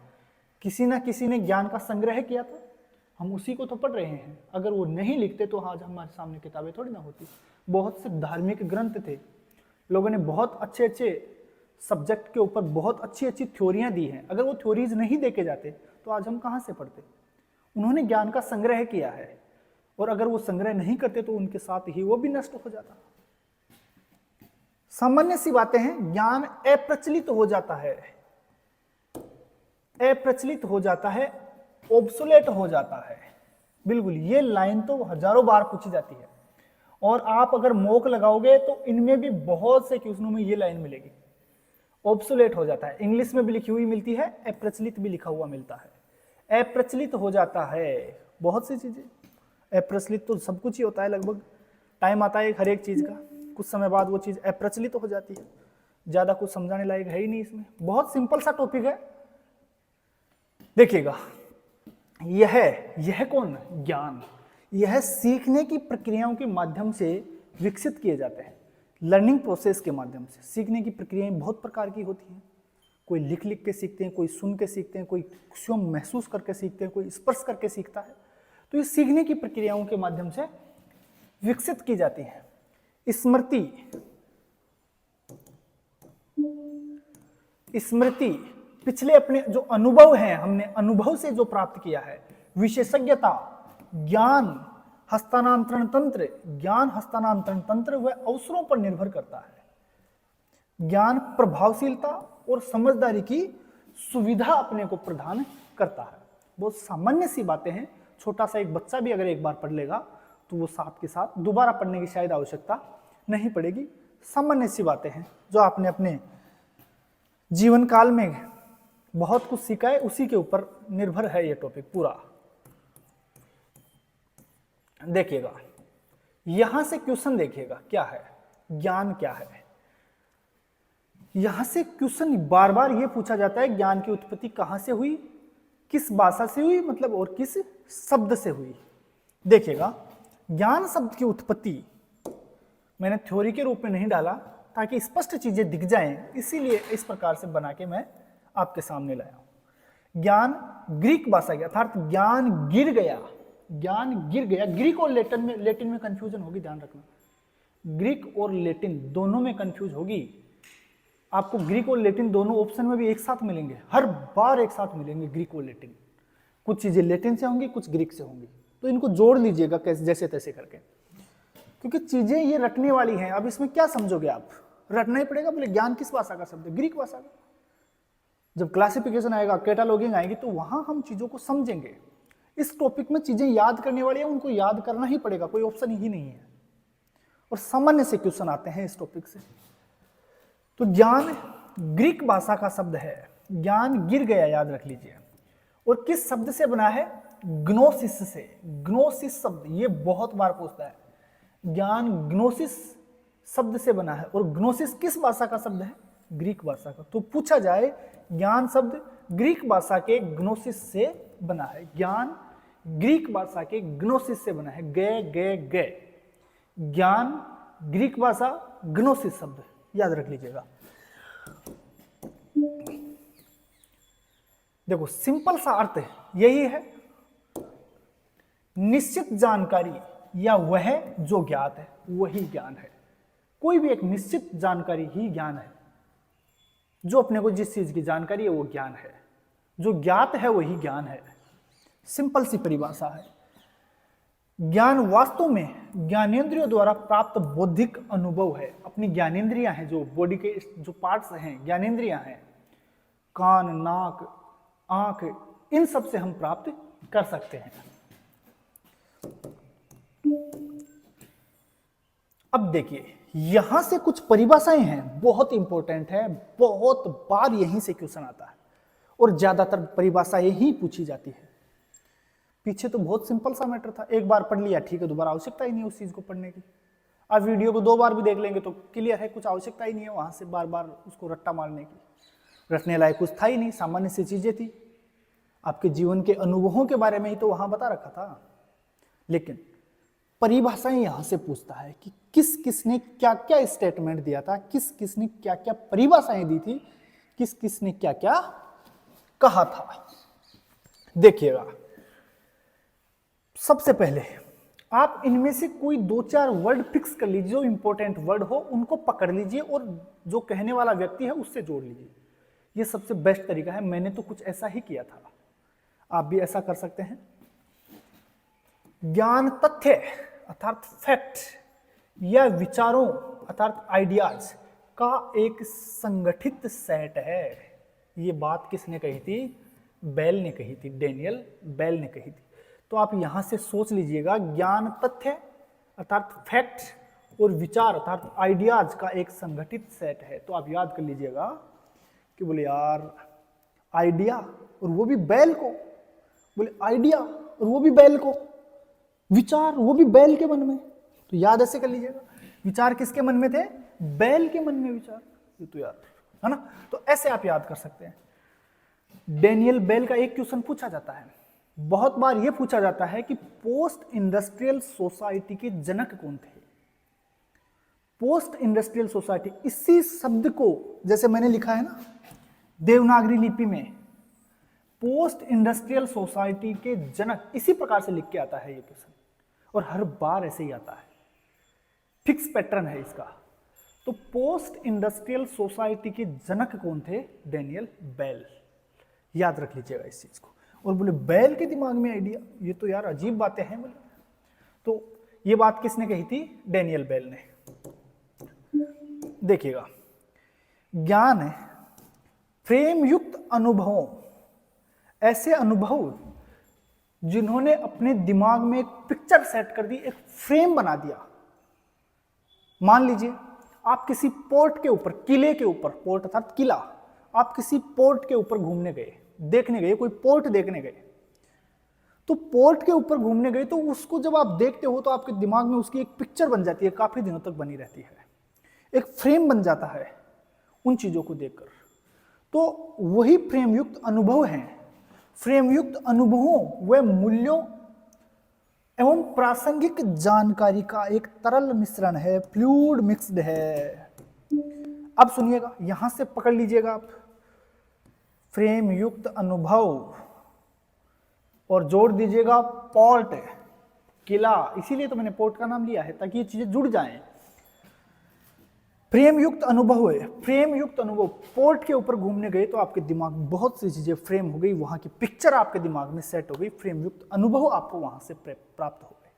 किसी ना किसी ने ज्ञान का संग्रह किया था, हम उसी को तो पढ़ रहे हैं। अगर वो नहीं लिखते तो आज हमारे सामने किताबें थोड़ी ना होती। बहुत से धार्मिक ग्रंथ थे, लोगों ने बहुत अच्छे अच्छे सब्जेक्ट के ऊपर बहुत अच्छी अच्छी थ्योरियां दी हैं। अगर वो थ्योरीज नहीं देके जाते तो आज हम कहाँ से पढ़ते? उन्होंने ज्ञान का संग्रह किया है, और अगर वो संग्रह नहीं करते तो उनके साथ ही वो भी नष्ट हो जाता। सामान्य सी बातें हैं, ज्ञान अप्रचलित हो जाता है, अप्रचलित हो जाता है, ऑब्सोलेट हो जाता है। बिल्कुल, ये लाइन तो हजारों बार पूछी जाती है, और आप अगर मॉक लगाओगे तो इनमें भी बहुत से क्वेश्चनों में ये लाइन मिलेगी। ऑब्सोलेट हो जाता है, इंग्लिश में भी लिखी हुई मिलती है, अप्रचलित भी लिखा हुआ मिलता है। अप्रचलित हो जाता है बहुत सी चीजें, अप्रचलित तो सब कुछ ही होता है लगभग। टाइम आता है हर एक चीज का, कुछ समय बाद वो चीज अप्रचलित हो जाती है। ज्यादा कुछ समझाने लायक है ही नहीं इसमें, बहुत सिंपल सा टॉपिक है। देखिएगा, यह कौन? ज्ञान। यह सीखने की प्रक्रियाओं के माध्यम से विकसित किए जाते हैं, लर्निंग प्रोसेस के माध्यम से। सीखने की प्रक्रियाएं बहुत प्रकार की होती हैं, कोई लिख लिख के सीखते हैं, कोई सुन के सीखते हैं, कोई स्वयं महसूस करके सीखते हैं, कोई स्पर्श करके सीखता है। तो ये सीखने की प्रक्रियाओं के माध्यम से विकसित की जाती है। स्मृति पिछले अपने जो अनुभव हैं, हमने अनुभव से जो प्राप्त किया है। विशेषज्ञता, ज्ञान हस्तांतरण तंत्र वह अवसरों पर निर्भर करता है। ज्ञान प्रभावशीलता और समझदारी की सुविधा अपने को प्रदान करता है। बहुत सामान्य सी बातें हैं, छोटा सा एक बच्चा भी अगर एक बार पढ़ लेगा तो वो साथ के साथ दोबारा पढ़ने की शायद आवश्यकता नहीं पड़ेगी। सामान्य सी बातें हैं जो आपने अपने जीवन काल में बहुत कुछ सीखा है, उसी के ऊपर निर्भर है ये टॉपिक पूरा। देखिएगा, यहां से क्वेश्चन देखिएगा क्या है, ज्ञान क्या है। यहां से क्वेश्चन बार बार ये पूछा जाता है, ज्ञान की उत्पत्ति कहां से हुई, किस भाषा से हुई, मतलब और किस शब्द से हुई। देखिएगा, ज्ञान शब्द की उत्पत्ति मैंने थ्योरी के रूप में नहीं डाला ताकि स्पष्ट चीजें दिख जाएं, इसीलिए इस प्रकार से बना के मैं आपके सामने लाया हूं। ज्ञान ग्रीक भाषा की, अर्थात ज्ञान गिर गया, ज्ञान गिर गया। ग्रीक और लेटिन में कंफ्यूजन होगी, ध्यान रखना। ग्रीक और लेटिन दोनों में कंफ्यूज होगी। आपको ग्रीक और लेटिन दोनों ऑप्शन में भी एक साथ मिलेंगे, हर बार एक साथ मिलेंगे ग्रीक और लेटिन। कुछ चीजें लेटिन से होंगी, कुछ ग्रीक से होंगी, तो इनको जोड़ लीजिएगा कैसे, जैसे तैसे करके, क्योंकि चीजें ये रटने वाली हैं। अब इसमें क्या समझोगे आप, रटना ही पड़ेगा। बोले ज्ञान किस भाषा का शब्द है, ग्रीक भाषा का। जब क्लासिफिकेशन आएगा, कैटालॉगिंग आएगी, तो वहां हम चीजों को समझेंगे। इस टॉपिक में चीजें याद करने वाली है, उनको याद करना ही पड़ेगा, कोई ऑप्शन ही नहीं है। और सामान्य से क्वेश्चन आते हैं इस टॉपिक से। तो ज्ञान ग्रीक भाषा का शब्द है, ज्ञान गिर गया, याद रख लीजिए। और किस शब्द से बना है, ग्नोसिस से। ग्नोसिस शब्द ये बहुत बार पूछता है, ज्ञान ग्नोसिस शब्द से बना है। और ग्नोसिस किस भाषा का शब्द है, ग्रीक भाषा का। तो पूछा जाए, ज्ञान शब्द ग्रीक भाषा के ग्नोसिस से बना है। ज्ञान ग्रीक भाषा के ग्नोसिस से बना है, गे गे गे। ज्ञान ग्रीक भाषा, ग्नोसिस शब्द, याद रख लीजिएगा। देखो, सिंपल सा अर्थ यही है, निश्चित जानकारी या वह जो ज्ञात है वही ज्ञान है। कोई भी एक निश्चित जानकारी ही ज्ञान है। जो अपने को जिस चीज की जानकारी है वो ज्ञान है, जो ज्ञात है वही ज्ञान है। सिंपल सी परिभाषा है। ज्ञान वास्तव में ज्ञानेंद्रियों द्वारा प्राप्त बौद्धिक अनुभव है। अपनी ज्ञानेंद्रियां हैं, जो बॉडी के जो पार्ट्स हैं, ज्ञानेंद्रियां हैं, कान, नाक, आंख, इन सब से हम प्राप्त कर सकते हैं। अब देखिए, यहां से कुछ परिभाषाएं हैं, बहुत इंपॉर्टेंट है, बहुत बार यहीं से क्वेश्चन आता है और ज्यादातर परिभाषाएं ही पूछी जाती है। पीछे तो बहुत सिंपल सा मैटर था, एक बार पढ़ लिया ठीक है, दोबारा आवश्यकता ही नहीं उस चीज को पढ़ने की। आप वीडियो को 2 बार भी देख लेंगे तो क्लियर है, कुछ आवश्यकता ही नहीं है वहां से बार बार उसको रट्टा मारने की। रटने लायक कुछ था ही नहीं, सामान्य सी चीजें थी, आपके जीवन के अनुभवों के बारे में ही तो वहां बता रखा था। लेकिन परिभाषाएं यहां से पूछता है कि किस किसने क्या क्या स्टेटमेंट दिया था, किस किसने क्या क्या परिभाषाएं दी थी, किस किसने क्या क्या कहा था। देखिएगा, सबसे पहले आप इनमें से कोई 2-4 वर्ड फिक्स कर लीजिए, जो इंपॉर्टेंट वर्ड हो उनको पकड़ लीजिए और जो कहने वाला व्यक्ति है उससे जोड़ लीजिए। यह सबसे बेस्ट तरीका है। मैंने तो कुछ ऐसा ही किया था, आप भी ऐसा कर सकते हैं। ज्ञान तथ्य अर्थात फैक्ट या विचारों अर्थात आइडियाज का एक संगठित सेट है। ये बात किसने कही थी, बेल ने कही थी, डेनियल बेल ने कही थी। तो आप यहां से सोच लीजिएगा, ज्ञान तथ्य अर्थात फैक्ट और विचार अर्थात आइडियाज का एक संगठित सेट है। तो आप याद कर लीजिएगा कि बोले यार आइडिया और वो भी बेल को, बोले आइडिया और वो भी बेल को, विचार वो भी बेल के मन में। तो याद ऐसे कर लीजिएगा, विचार किसके मन में थे, बेल के मन में विचार। ये तो याद है ना, तो ऐसे आप याद कर सकते हैं। डेनियल बेल का एक क्वेश्चन पूछा जाता है, बहुत बार यह पूछा जाता है कि पोस्ट इंडस्ट्रियल सोसाइटी के जनक कौन थे। पोस्ट इंडस्ट्रियल सोसाइटी, इसी शब्द को जैसे मैंने लिखा है ना देवनागरी लिपि में, पोस्ट इंडस्ट्रियल सोसाइटी के जनक, इसी प्रकार से लिख के आता है ये क्वेश्चन, और हर बार ऐसे ही आता है, फिक्स पैटर्न है इसका। तो पोस्ट इंडस्ट्रियल सोसाइटी के जनक कौन थे, डेनियल बेल। याद रख लीजिएगा इस चीज को। और बोले बेल के दिमाग में आइडिया, ये तो यार अजीब बातें हैं बोले। तो ये बात किसने कही थी, डेनियल बेल ने। देखिएगा, ज्ञान है फ्रेम युक्त अनुभवों, ऐसे अनुभव जिन्होंने अपने दिमाग में एक पिक्चर सेट कर दी, एक फ्रेम बना दिया। मान लीजिए आप किसी पोर्ट के ऊपर, किले के ऊपर, पोर्ट अर्थात किला, आप किसी पोर्ट के ऊपर घूमने गए, देखने गए, कोई पोर्ट देखने गए। तो पोर्ट के ऊपर घूमने गए तो उसको जब आप देखते हो तो आपके दिमाग में उसकी एक पिक्चर बन जाती है, काफी दिनों तक बनी रहती है, एक फ्रेम बन जाता है उन चीजों को देखकर। तो वही फ्रेम युक्त अनुभव हैं फ्रेमयुक्त अनुभवों व मूल्यों एवं प्रासंगिक जानकारी का एक तरल मिश्रण है, फ्लूइड मिक्स्ड है। अब सुनिएगा, यहां से पकड़ लीजिएगा आप, फ्रेम युक्त अनुभव और जोड़ दीजिएगा पोर्ट, किला, इसीलिए तो मैंने पोर्ट का नाम लिया है ताकि ये चीजें जुड़ जाएं। फ्रेम युक्त अनुभव है, फ्रेम युक्त अनुभव, पोर्ट के ऊपर घूमने गए तो आपके दिमाग में बहुत सी चीजें फ्रेम हो गई, वहां की पिक्चर आपके दिमाग में सेट हो गई, फ्रेम युक्त अनुभव आपको वहां से प्राप्त हो गए।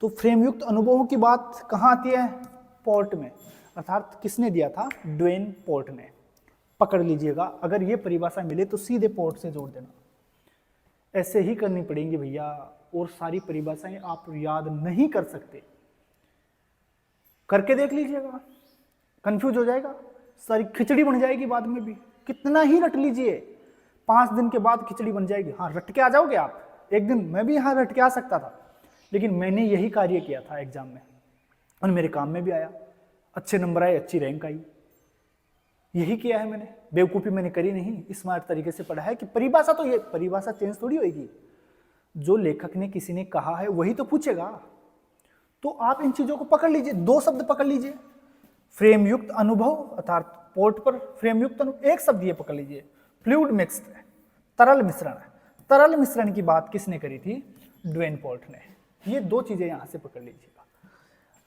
तो फ्रेम युक्त अनुभवों की बात कहां आती है? पोर्ट में, अर्थात किसने दिया था? ड्वेन पोर्ट ने। पकड़ लीजिएगा, अगर ये परिभाषा मिले तो सीधे पोर्ट से जोड़ देना, ऐसे ही करनी पड़ेंगी भैया, और सारी परिभाषाएं आप याद नहीं कर सकते। करके देख लीजिएगा, कंफ्यूज हो जाएगा, सारी खिचड़ी बन जाएगी बाद में भी। कितना ही रट लीजिए, 5 दिन के बाद खिचड़ी बन जाएगी। हाँ, रट के आ जाओगे आप, एक दिन मैं भी यहाँ रट के आ सकता था, लेकिन मैंने यही कार्य किया था एग्जाम में और मेरे काम में भी आया, अच्छे नंबर आए, अच्छी रैंक आई। यही किया है मैंने, बेवकूफ़ी मैंने करी नहीं, स्मार्ट तरीके से पढ़ा है कि परिभाषा तो ये परिभाषा चेंज थोड़ी होगी, जो लेखक ने किसी ने कहा है वही तो पूछेगा। तो आप इन चीजों को पकड़ लीजिए, 2 शब्द पकड़ लीजिए, फ्रेम युक्त अनुभव अर्थात पोर्ट पर फ्रेम युक्त अनुभव, एक शब्द ये पकड़ लीजिए, फ्लूइड मिक्स्ड, तरल मिश्रण। तरल मिश्रण की बात किसने करी थी? ड्वेन पोर्ट ने। ये 2 चीजें यहां से पकड़ लीजिएगा,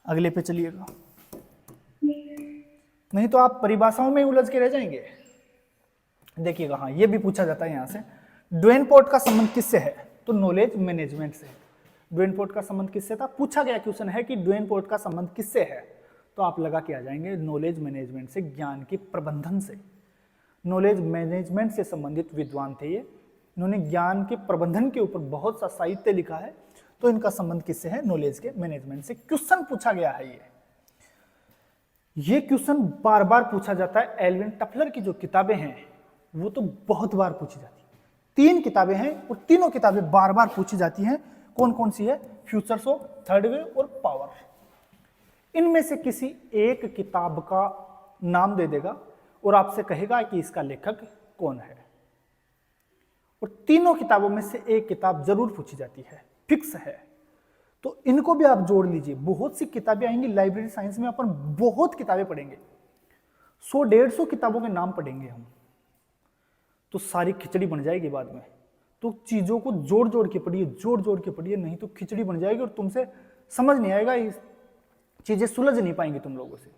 अगले पे चलिएगा, नहीं तो आप परिभाषाओं में उलझ के रह जाएंगे। देखिएगा, हाँ ये भी पूछा जाता है यहां से, ड्वेन पोर्ट का संबंध किससे है? तो नॉलेज मैनेजमेंट से। ड्वेन पोर्ट का संबंध किससे था? पूछा गया क्वेश्चन है कि ड्वेन पोर्ट का संबंध किससे है, तो आप लगा के आ जाएंगे नॉलेज मैनेजमेंट से, ज्ञान के प्रबंधन से। नॉलेज मैनेजमेंट से संबंधित विद्वान थे ये, इन्होंने ज्ञान के प्रबंधन के ऊपर बहुत सा साहित्य लिखा है, तो इनका संबंध किससे है? नॉलेज के मैनेजमेंट से। क्वेश्चन पूछा गया है ये क्वेश्चन बार बार पूछा जाता है। एल्विन टफलर की जो किताबें हैं वो तो बहुत बार पूछी जाती है, 3 किताबें हैं और तीनों किताबें बार बार पूछी जाती हैं। कौन कौन सी है? फ्यूचर्स ऑफ थर्ड वेव और पावर। इनमें से किसी एक किताब का नाम दे देगा और आपसे कहेगा कि इसका लेखक कौन है, और तीनों किताबों में से एक किताब जरूर पूछी जाती है, फिक्स है। तो इनको भी आप जोड़ लीजिए, बहुत सी किताबें आएंगी लाइब्रेरी साइंस में, अपन बहुत किताबें पढ़ेंगे, 100-150 किताबों के नाम पढ़ेंगे हम, तो सारी खिचड़ी बन जाएगी बाद में। तो चीजों को जोड़ जोड़ के पढ़िए, जोड़ जोड़ के पढ़िए, नहीं तो खिचड़ी बन जाएगी और तुमसे समझ नहीं आएगा, ये चीजें सुलझ नहीं पाएंगी तुम लोगों से,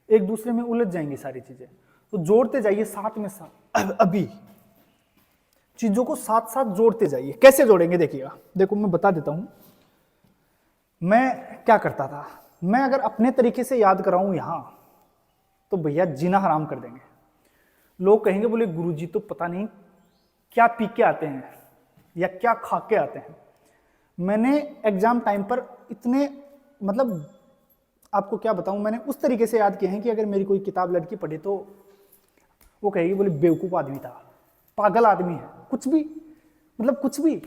एक दूसरे में उलझ जाएंगी सारी चीजें। तो जोड़ते जाइए साथ में साथ, अभी चीजों को साथ साथ जोड़ते जाइए। कैसे जोड़ेंगे देखिएगा, देखो मैं बता देता हूं मैं क्या करता था। मैं अगर अपने तरीके से याद कराऊं यहां तो भैया जीना हराम कर देंगे। लोग कहेंगे बोले गुरुजी तो पता नहीं क्या पी के आते हैं या क्या खा के आते हैं। मैंने एग्जाम टाइम पर इतने, मतलब आपको क्या बताऊं, मैंने उस तरीके से याद किए हैं कि अगर मेरी कोई किताब लड़की पढ़े तो वो कहेगी बोले बेवकूफ आदमी था, पागल आदमी है, कुछ भी, मतलब कुछ भी।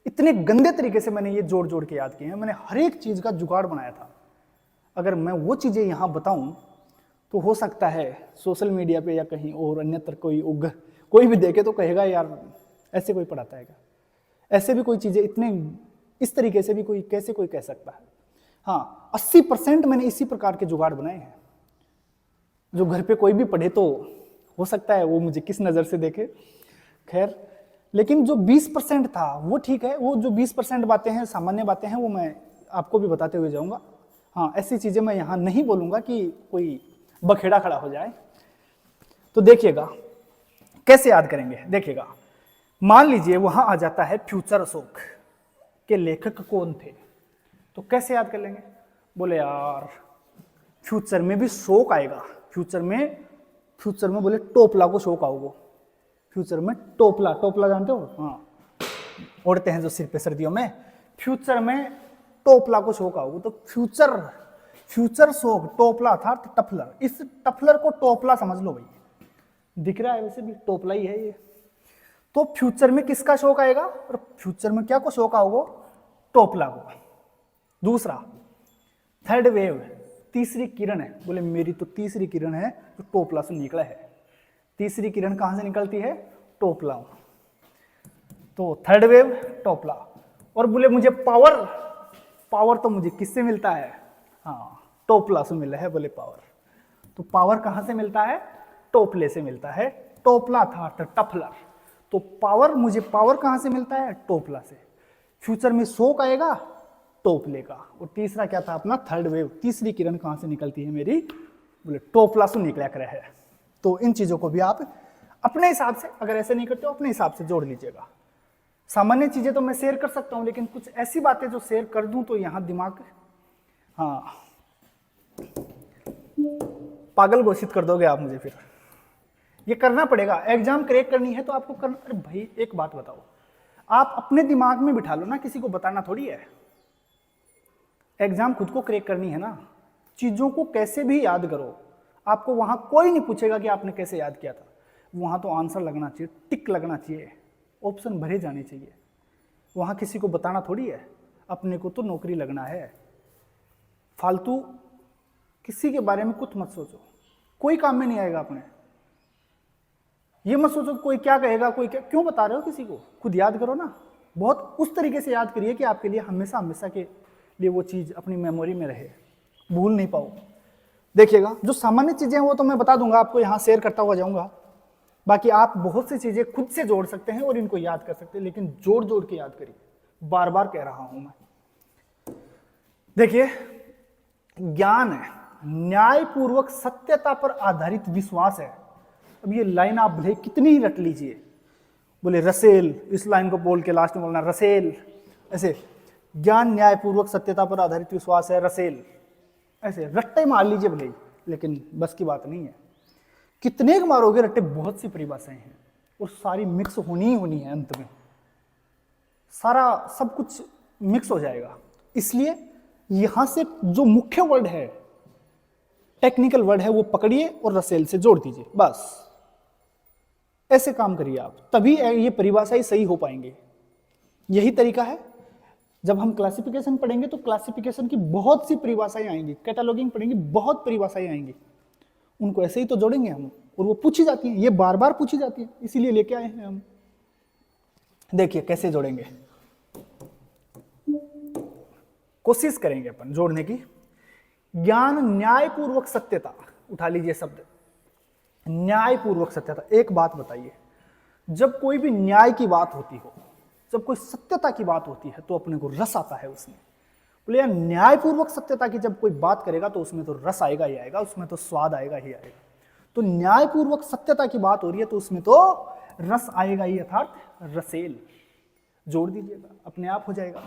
इतने गंदे तरीके से मैंने ये जोड़ जोड़ के याद किए हैं, मैंने हर एक चीज का जुगाड़ बनाया था। अगर मैं वो चीजें यहां बताऊं तो हो सकता है सोशल मीडिया पे या कहीं और अन्यत्र कोई भी देखे तो कहेगा यार ऐसे कोई पढ़ाता है क्या, ऐसे भी कोई चीजें इतने इस तरीके से भी कोई कैसे कोई कह सकता है। हाँ 80% मैंने इसी प्रकार के जुगाड़ बनाए हैं, जो घर पे कोई भी पढ़े तो हो सकता है वो मुझे किस नज़र से देखे, खैर। लेकिन जो 20% था वो ठीक है, वो जो 20% बातें हैं, सामान्य बातें हैं, वो मैं आपको भी बताते हुए जाऊंगा। हाँ ऐसी चीज़ें मैं यहाँ नहीं बोलूँगा कि कोई बखेड़ा खड़ा हो जाए। तो देखिएगा कैसे याद करेंगे, देखिएगा मान लीजिए वहाँ आ जाता है फ्यूचर अशोक के लेखक कौन थे, तो कैसे याद कर लेंगे? बोले यार फ्यूचर में भी शोक आएगा, फ्यूचर में बोले टोपला को शोक आओगे, फ्यूचर में टोपला जानते हो? हाँ ओढ़ते हैं जो सिर पे सर्दियों में, फ्यूचर में टोपला को शोक आओगे। तो फ्यूचर शोक, टोपला था टफलर, इस टफलर को टोपला समझ लो भाई, दिख रहा है वैसे भी टोपला ही है ये। तो फ्यूचर में किसका शोक आएगा, और फ्यूचर में क्या को शोक आओगे? टोपला को। दूसरा थर्ड वेव, तीसरी किरण है, बोले मेरी तो तीसरी किरण है जो टोपला से निकला है। तीसरी किरण कहां से निकलती है? टोपला। तो थर्ड वेव टोपला। और बोले मुझे पावर, पावर तो मुझे किससे मिलता है? हाँ, टोपला से मिला है बोले पावर। तो पावर कहां से मिलता है? टोपले से मिलता है। टोपला था अर्थ टफलर। तो पावर, मुझे पावर कहां से मिलता है? टोपला से। फ्यूचर में शोक आएगा टोपले का। और तीसरा क्या था अपना? Third wave. तीसरी किरण कहां से निकलती है मेरी? बोले टोपला से निकला कर है। तो इन चीजों को भी आप अपने हिसाब से, अगर ऐसे नहीं करते हो अपने हिसाब से जोड़ लीजिएगा। सामान्य चीजें तो मैं शेयर कर सकता हूं, लेकिन कुछ ऐसी बातें जो शेयर कर दूं तो यहां दिमाग, हाँ, पागल घोषित कर दोगे आप मुझे। फिर ये करना पड़ेगा, एग्जाम क्रैक करनी है तो आपको करना। अरे भाई एक बात बताओ, आप अपने दिमाग में बिठा लो ना, किसी को बताना थोड़ी है। एग्जाम खुद को क्रैक करनी है ना। चीजों को कैसे भी याद करो, आपको वहां कोई नहीं पूछेगा कि आपने कैसे याद किया था। वहां तो आंसर लगना चाहिए, टिक लगना चाहिए, ऑप्शन भरे जाने चाहिए। वहां किसी को बताना थोड़ी है, अपने को तो नौकरी लगना है। फालतू किसी के बारे में कुछ मत सोचो, कोई काम में नहीं आएगा अपने। ये मत सोचो कोई क्या कहेगा, कोई क्या, क्यों बता रहे हो किसी को? खुद याद करो ना। बहुत उस तरीके से याद करिए कि आपके लिए हमेशा हमेशा के लिए वो चीज अपनी मेमोरी में रहे, भूल नहीं पाओ। देखिएगा, जो सामान्य चीजें हैं वो तो मैं बता दूंगा आपको, यहां शेयर करता हुआ जाऊंगा। बाकी आप बहुत सी चीजें खुद से जोड़ सकते हैं और इनको याद कर सकते हैं, लेकिन जोड़ जोड़ के याद करिए। बार बार कह रहा हूं मैं। देखिए, ज्ञान है न्यायपूर्वक सत्यता पर आधारित विश्वास है। अब ये लाइन आप भले कितनी ही रट लीजिए, बोले रसेल, इस लाइन को बोल के लास्ट में बोलना रसेल, ऐसे ज्ञान न्यायपूर्वक सत्यता पर आधारित विश्वास है, रसेल, ऐसे रट्टे मार लीजिए भले, लेकिन बस की बात नहीं है। कितने मारोगे रट्टे? बहुत सी परिभाषाएं हैं और सारी मिक्स होनी ही होनी है। अंत में सारा सब कुछ मिक्स हो जाएगा। इसलिए यहां से जो मुख्य वर्ड है, टेक्निकल वर्ड है, वो पकड़िए और रसेल से जोड़ दीजिए। बस ऐसे काम करिए आप, तभी ये परिभाषाएं सही हो पाएंगे। यही तरीका है। जब हम क्लासिफिकेशन पढ़ेंगे तो क्लासिफिकेशन की बहुत सी परिभाषाएं आएंगी, कैटलॉगिंग पढ़ेंगे बहुत परिभाषाएं आएंगी, उनको ऐसे ही तो जोड़ेंगे हम। और वो पूछी जाती हैं, ये बार बार पूछी जाती है, इसीलिए लेके आए हैं हम। देखिए कैसे जोड़ेंगे, कोशिश करेंगे अपन जोड़ने की। ज्ञान न्यायपूर्वक सत्यता, उठा लीजिए शब्द न्यायपूर्वक सत्यता। एक बात बताइए, जब कोई भी न्याय की बात होती हो, जब कोई सत्यता की बात होती है, तो अपने को रस आता है उसमें। बोले यार न्यायपूर्वक सत्यता की जब कोई बात करेगा तो उसमें तो रस आएगा ही आएगा, उसमें तो स्वाद आएगा ही आएगा। तो न्यायपूर्वक सत्यता की बात हो रही है तो उसमें तो रस आएगा ही, अर्थात रसेल। जोड़ दीजिएगा, अपने आप हो जाएगा।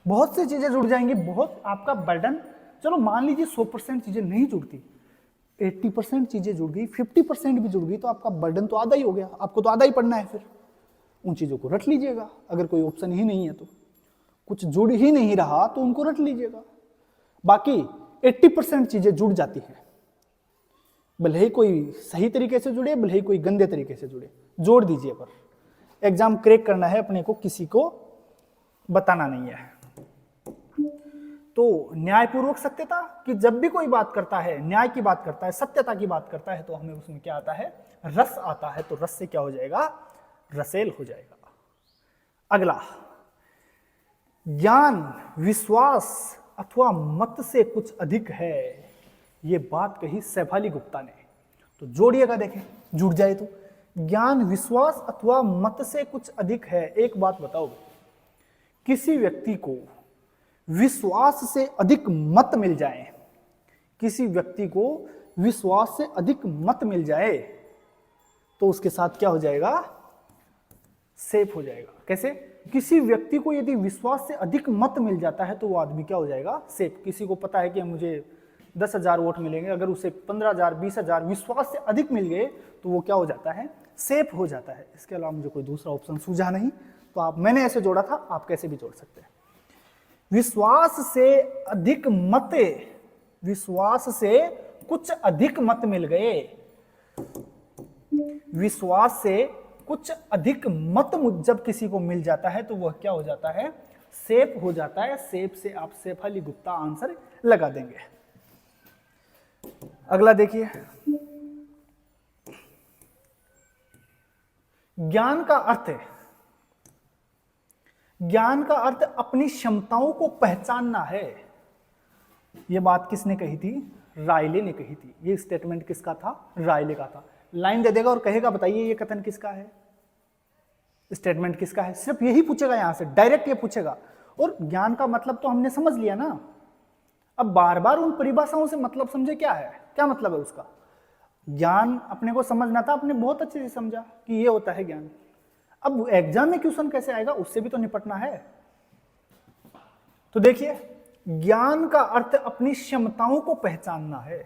बहुत सी चीजें जुड़ जाएंगी, बहुत आपका बर्डन। चलो मान लीजिए 100% चीजें नहीं जुड़ती, 80% चीजें जुड़ गई, 50% भी जुड़ गई, तो आपका बर्डन तो आधा ही हो गया। आपको तो आधा ही पढ़ना है। फिर उन चीजों को रट लीजिएगा। अगर कोई ऑप्शन ही नहीं है तो, कुछ जुड़ ही नहीं रहा तो उनको रट लीजिएगा। बाकी 80% चीजें जुड़ जाती हैं, भले ही कोई सही तरीके से जुड़े, भले ही कोई गंदे तरीके से जुड़े, जोड़ दीजिए। पर एग्जाम क्रैक करना है, अपने को किसी को बताना नहीं है। तो न्यायपूर्वक सत्यता कि जब भी कोई बात करता है, न्याय की बात करता है, सत्यता की बात करता है, तो हमें उसमें क्या आता है? रस आता है। तो रस से क्या हो जाएगा? रसेल हो जाएगा। अगला, ज्ञान विश्वास अथवा मत से कुछ अधिक है। ये बात कही शेफाली गुप्ता ने। तो जोड़िएगा, देखें जुड़ जाए तो। ज्ञान विश्वास अथवा मत से कुछ अधिक है। एक बात बताओ, किसी व्यक्ति को विश्वास से अधिक मत मिल जाए, किसी व्यक्ति को विश्वास से अधिक मत मिल जाए, तो उसके साथ क्या हो जाएगा? सेफ हो जाएगा। कैसे? किसी व्यक्ति को यदि विश्वास से अधिक मत मिल जाता है तो वो आदमी क्या हो जाएगा? सेफ। किसी को पता है कि मुझे 10,000 वोट मिलेंगे, अगर उसे 15,000 20,000 विश्वास से अधिक मिल गए तो वो क्या हो जाता है? सेफ हो जाता है। इसके अलावा मुझे कोई दूसरा ऑप्शन सूझा नहीं, तो आप, मैंने ऐसे जोड़ा था, आप कैसे भी जोड़ सकते हैं। विश्वास से अधिक मत, विश्वास से कुछ अधिक मत मिल गए, विश्वास से कुछ अधिक मत जब किसी को मिल जाता है तो वह क्या हो जाता है? सेफ हो जाता है। सेफ से आप शेफाली गुप्ता आंसर लगा देंगे। अगला देखिए, ज्ञान का अर्थ है, ज्ञान का अर्थ अपनी क्षमताओं को पहचानना है। यह बात किसने कही थी? रायले ने कही थी। ये स्टेटमेंट किसका था? रायले का था। लाइन दे देगा और कहेगा बताइए ये कथन किसका है, स्टेटमेंट किसका है, सिर्फ यही पूछेगा, यहां से डायरेक्ट ये पूछेगा। और ज्ञान का मतलब तो हमने समझ लिया ना, अब बार बार उन परिभाषाओं से मतलब समझे क्या है, क्या मतलब है उसका। ज्ञान अपने को समझना था, अपने बहुत अच्छे से समझा कि ये होता है ज्ञान। अब एग्जाम में क्वेश्चन कैसे आएगा उससे भी तो निपटना है। तो देखिए, ज्ञान का अर्थ अपनी क्षमताओं को पहचानना है।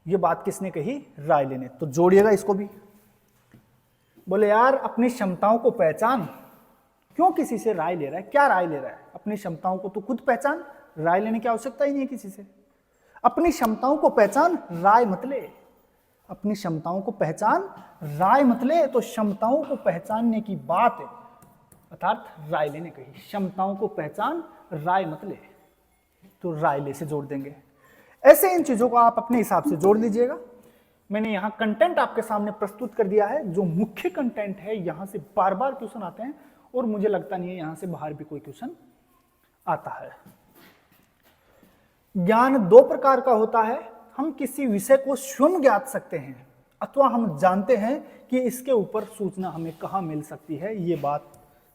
ये बात किसने कही? रायले ने। तो जोड़िएगा इसको भी। बोले यार अपनी क्षमताओं को पहचान, क्यों किसी से राय ले रहा है? क्या राय ले रहा है? अपनी क्षमताओं को तो खुद पहचान, राय लेने की आवश्यकता ही नहीं है किसी से। अपनी क्षमताओं को पहचान, राय मत ले। अपनी क्षमताओं को पहचान, राय मत ले। तो क्षमताओं को पहचानने की बात है, अर्थात रायले ने कही क्षमताओं को पहचान, राय मत ले। तो रायले से जोड़ देंगे। ऐसे इन चीजों को आप अपने हिसाब से जोड़ लीजिएगा। मैंने यहां कंटेंट आपके सामने प्रस्तुत कर दिया है, जो मुख्य कंटेंट है। यहां से बार बार क्वेश्चन आते हैं और मुझे लगता नहीं है यहां से बाहर भी कोई क्वेश्चन आता है। ज्ञान दो प्रकार का होता है। हम किसी विषय को स्वयं ज्ञात सकते हैं अथवा हम जानते हैं कि इसके ऊपर सूचना हमें कहां मिल सकती है। ये बात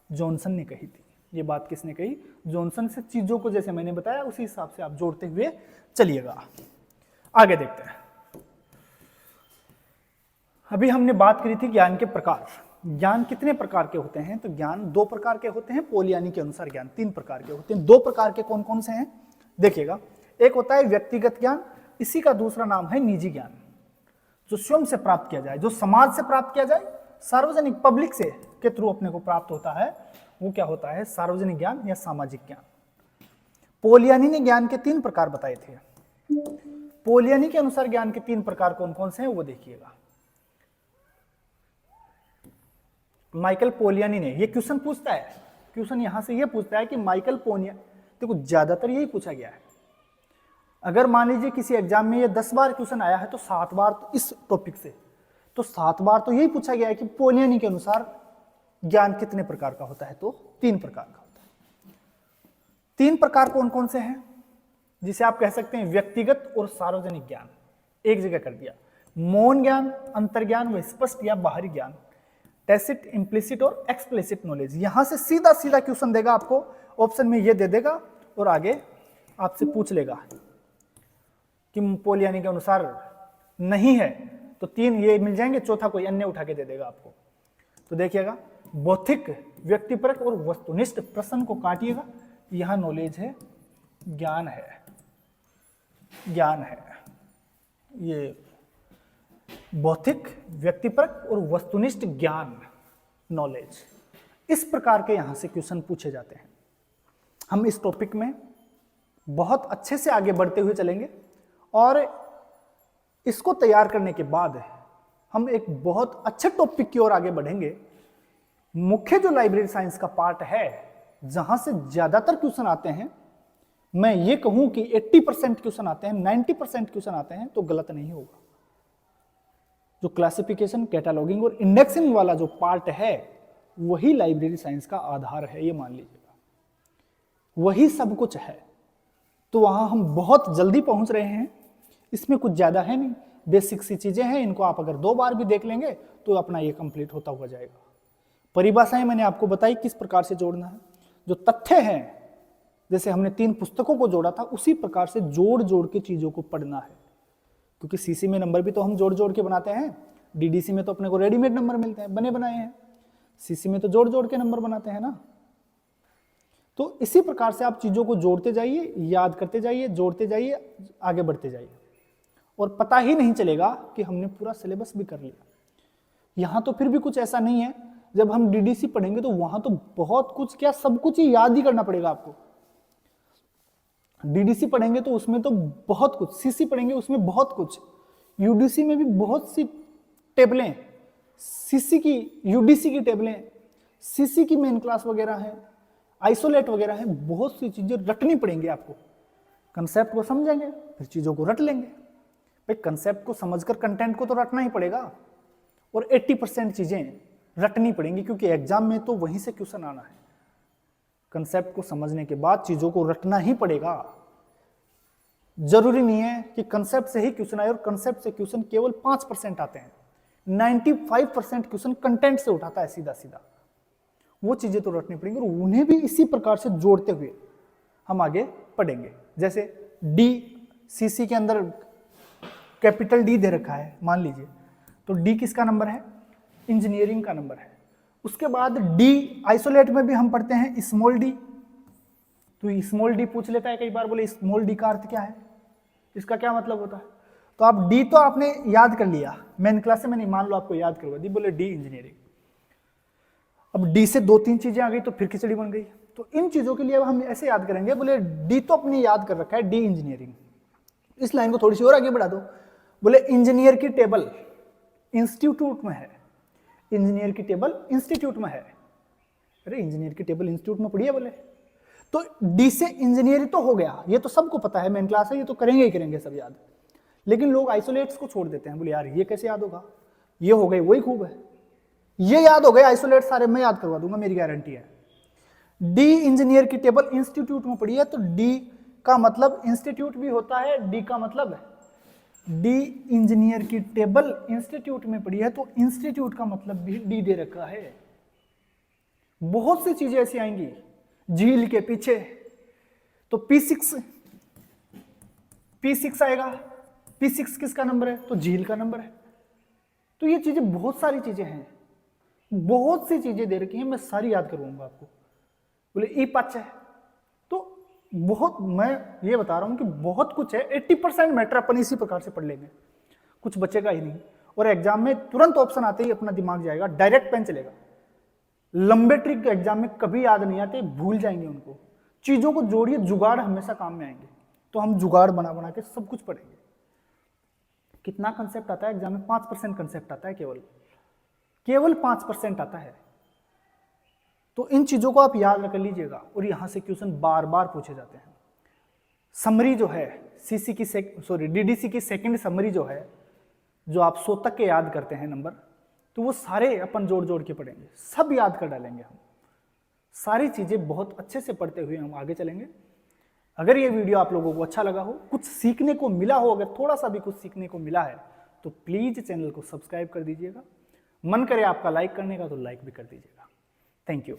जॉनसन ने कही थी। ये बात किसने कही? जॉनसन से। चीजों को जैसे मैंने बताया उसी हिसाब से आप जोड़ते हुए चलिएगा। आगे देखते हैं। अभी हमने बात करी थी ज्ञान के प्रकार। ज्ञान कितने प्रकार के होते हैं? तो ज्ञान दो प्रकार के होते हैं। पोलियानी के अनुसार ज्ञान तीन प्रकार के होते हैं। दो प्रकार के कौन कौन से हैं देखिएगा। एक होता है व्यक्तिगत ज्ञान, इसी का दूसरा नाम है निजी ज्ञान, जो स्वयं से प्राप्त किया जाए, जो समाज से प्राप्त किया जाए, सार्वजनिक पब्लिक से के थ्रू अपने को प्राप्त होता है। वो क्या होता है? सार्वजनिक ज्ञान या सामाजिक ज्ञान। पोलियानी ने ज्ञान के तीन प्रकार बताए थे। पोलियानी के अनुसार ज्ञान के तीन प्रकार कौन कौन से हैं वो देखिएगा। माइकल पोलियानी ने, ये क्वेश्चन पूछता है, क्वेश्चन यहां से ये पूछता है कि माइकल पोलियानी, देखो ज्यादातर यही पूछा गया है। अगर मान लीजिए किसी एग्जाम में ये 10 बार क्वेश्चन आया है तो 7 बार तो इस टॉपिक से, तो 7 बार तो यही पूछा गया है कि पोलियानी के अनुसार ज्ञान कितने प्रकार का होता है? तो 3 प्रकार का होता है। 3 प्रकार कौन कौन से हैं? जिसे आप कह सकते हैं व्यक्तिगत और सार्वजनिक ज्ञान, एक जगह कर दिया। मौन ज्ञान, अंतर्ज्ञान व स्पष्ट या बाहरी ज्ञान, टैसिट, इम्प्लिसिट और एक्सप्लिसिट नॉलेज। यहां से सीधा सीधा क्वेश्चन देगा आपको, ऑप्शन में ये दे देगा और आगे आपसे पूछ लेगा कि पोलियानी के अनुसार नहीं है तो 3 ये मिल जाएंगे, चौथा कोई अन्य उठा के दे देगा आपको। तो देखिएगा, भौतिक, व्यक्तिपरक और वस्तुनिष्ठ प्रश्न को काटिएगा। यहां नॉलेज है, ज्ञान है, ज्ञान है। ये भौतिक, व्यक्तिपरक और वस्तुनिष्ठ ज्ञान, नॉलेज, इस प्रकार के यहां से क्वेश्चन पूछे जाते हैं। हम इस टॉपिक में बहुत अच्छे से आगे बढ़ते हुए चलेंगे और इसको तैयार करने के बाद हम एक बहुत अच्छे टॉपिक की ओर आगे बढ़ेंगे। मुख्य जो लाइब्रेरी साइंस का पार्ट है, जहां से ज्यादातर क्वेश्चन आते हैं, मैं ये कहूं कि 80% क्वेश्चन आते हैं, 90% क्वेश्चन आते हैं, तो गलत नहीं होगा। जो क्लासिफिकेशन, कैटालॉगिंग और इंडेक्सिंग वाला जो पार्ट है, वही लाइब्रेरी साइंस का आधार है, ये मान लीजिएगा, वही सब कुछ है। तो वहां हम बहुत जल्दी पहुंच रहे हैं। इसमें कुछ ज्यादा है नहीं, बेसिक सी चीजें हैं। इनको आप अगर 2 बार भी देख लेंगे तो अपना ये कंप्लीट होता हुआ जाएगा। परिभाषाएं मैंने आपको बताई किस प्रकार से जोड़ना है। जो तथ्य हैं, जैसे हमने 3 पुस्तकों को जोड़ा था, उसी प्रकार से जोड़ जोड़ के चीजों को पढ़ना है। क्योंकि सीसी में नंबर भी तो हम जोड़ जोड़ के बनाते हैं, डीडीसी में तो अपने को रेडीमेड नंबर मिलते हैं, बने बनाए हैं। सीसी में तो जोड़ जोड़ के नंबर बनाते हैं ना। तो इसी प्रकार से आप चीजों को जोड़ते जाइए, याद करते जाइए, जोड़ते जाइए, आगे बढ़ते जाइए, और पता ही नहीं चलेगा कि हमने पूरा सिलेबस भी कर लिया। यहां तो फिर भी कुछ ऐसा नहीं है, जब हम डीडीसी पढ़ेंगे तो वहां तो बहुत कुछ, क्या सब कुछ ही याद ही करना पड़ेगा आपको। डीडीसी पढ़ेंगे तो उसमें तो बहुत कुछ, सीसी पढ़ेंगे उसमें बहुत कुछ, यूडीसी में भी बहुत सी टेबलें, सीसी की, यूडीसी की टेबलें, सीसी की मेन क्लास वगैरह है, आइसोलेट वगैरह है, बहुत सी चीजें रटनी पड़ेंगी आपको। कंसेप्ट को समझेंगे फिर चीजों को रट लेंगे। भाई कंसेप्ट को समझकर कंटेंट को तो रटना ही पड़ेगा, और 80% चीजें रटनी पड़ेंगी, क्योंकि एग्जाम में तो वहीं से क्वेश्चन आना है। कंसेप्ट को समझने के बाद चीजों को रटना ही पड़ेगा। जरूरी नहीं है कि कंसेप्ट से ही क्वेश्चन आए, और कंसेप्ट से क्वेश्चन केवल 5% आते हैं। 95% क्वेश्चन कंटेंट से उठाता है सीधा सीधा। वो चीजें तो रटनी पड़ेंगी, और उन्हें भी इसी प्रकार से जोड़ते हुए हम आगे पढ़ेंगे। जैसे डी, सीसी के अंदर कैपिटल डी दे रखा है मान लीजिए, तो डी किसका नंबर है? इंजीनियरिंग का नंबर है। उसके बाद डी आइसोलेट में भी हम पढ़ते हैं स्मॉल डी, तो स्मॉल डी पूछ लेता है कई बार, बोले स्मॉल डी का अर्थ क्या है, इसका क्या मतलब होता है? तो आप डी तो आपने याद कर लिया, मेन क्लास से मैंने मान लो आपको याद करवा दी, बोले डी इंजीनियरिंग। अब डी से 2-3 चीजें आ गई तो फिर खिचड़ी बन गई। तो इन चीजों के लिए अब हम ऐसे याद करेंगे, बोले डी तो अपने याद कर रखा है, डी इंजीनियरिंग। इस लाइन को थोड़ी सी और आगे बढ़ा दो, बोले इंजीनियर की टेबल इंस्टीट्यूट में है, इंजीनियर की टेबल इंस्टीट्यूट में है। अरे इंजीनियर की टेबल इंस्टीट्यूट में पड़ी है बोले, तो डी से इंजीनियरिंग तो हो गया, ये तो सबको पता है, मेन क्लास है, ये तो करेंगे ही करेंगे सब याद। लेकिन लोग आइसोलेट्स को छोड़ देते हैं, बोले यार ये कैसे याद होगा, ये हो गए वही खूब है, ये याद हो गए, आइसोलेट सारे मैं याद करवा दूंगा, मेरी गारंटी है। डी इंजीनियर की टेबल इंस्टीट्यूट में पड़ी है, तो डी का मतलब इंस्टीट्यूट भी होता है, डी का मतलब डी इंजीनियर की टेबल इंस्टीट्यूट में पड़ी है, तो इंस्टीट्यूट का मतलब भी डी दे रखा है। बहुत सी चीजें ऐसी आएंगी झील के पीछे, तो P6 आएगा, P6 किसका नंबर है? तो झील का नंबर है। तो ये चीजें बहुत सारी चीजें हैं, बहुत सी चीजें दे रखी हैं, मैं सारी याद करवाऊंगा आपको। बोले E5 है, तो बहुत, मैं ये बता रहा हूं कि बहुत कुछ है, 80% मैटर अपन इसी प्रकार से पढ़ लेंगे, कुछ बचेगा ही नहीं। और एग्जाम में तुरंत ऑप्शन आते ही अपना दिमाग जाएगा, डायरेक्ट पेन चलेगा। लंबे ट्रिक एग्जाम में कभी याद नहीं आते, भूल जाएंगे उनको। चीजों को जोड़िए, जुगाड़ हमेशा काम में आएंगे, तो हम जुगाड़ बना बना के सब कुछ पढ़ेंगे। कितना कंसेप्ट आता है एग्जाम में? 5% कंसेप्ट आता है, केवल 5% आता है। तो इन चीजों को आप याद रख लीजिएगा, और यहां से क्वेश्चन बार बार पूछे जाते हैं। समरी जो है सीसी की डीडीसी की सेकंड समरी जो है, जो आप 100 तक के याद करते हैं नंबर, तो वो सारे अपन जोड़ जोड़ के पढ़ेंगे, सब याद कर डालेंगे हम। सारी चीजें बहुत अच्छे से पढ़ते हुए हम आगे चलेंगे। अगर ये वीडियो आप लोगों को अच्छा लगा हो, कुछ सीखने को मिला हो, अगर थोड़ा सा भी कुछ सीखने को मिला है, तो प्लीज चैनल को सब्सक्राइब कर दीजिएगा। मन करे आपका लाइक करने का तो लाइक भी कर दीजिएगा। Thank you.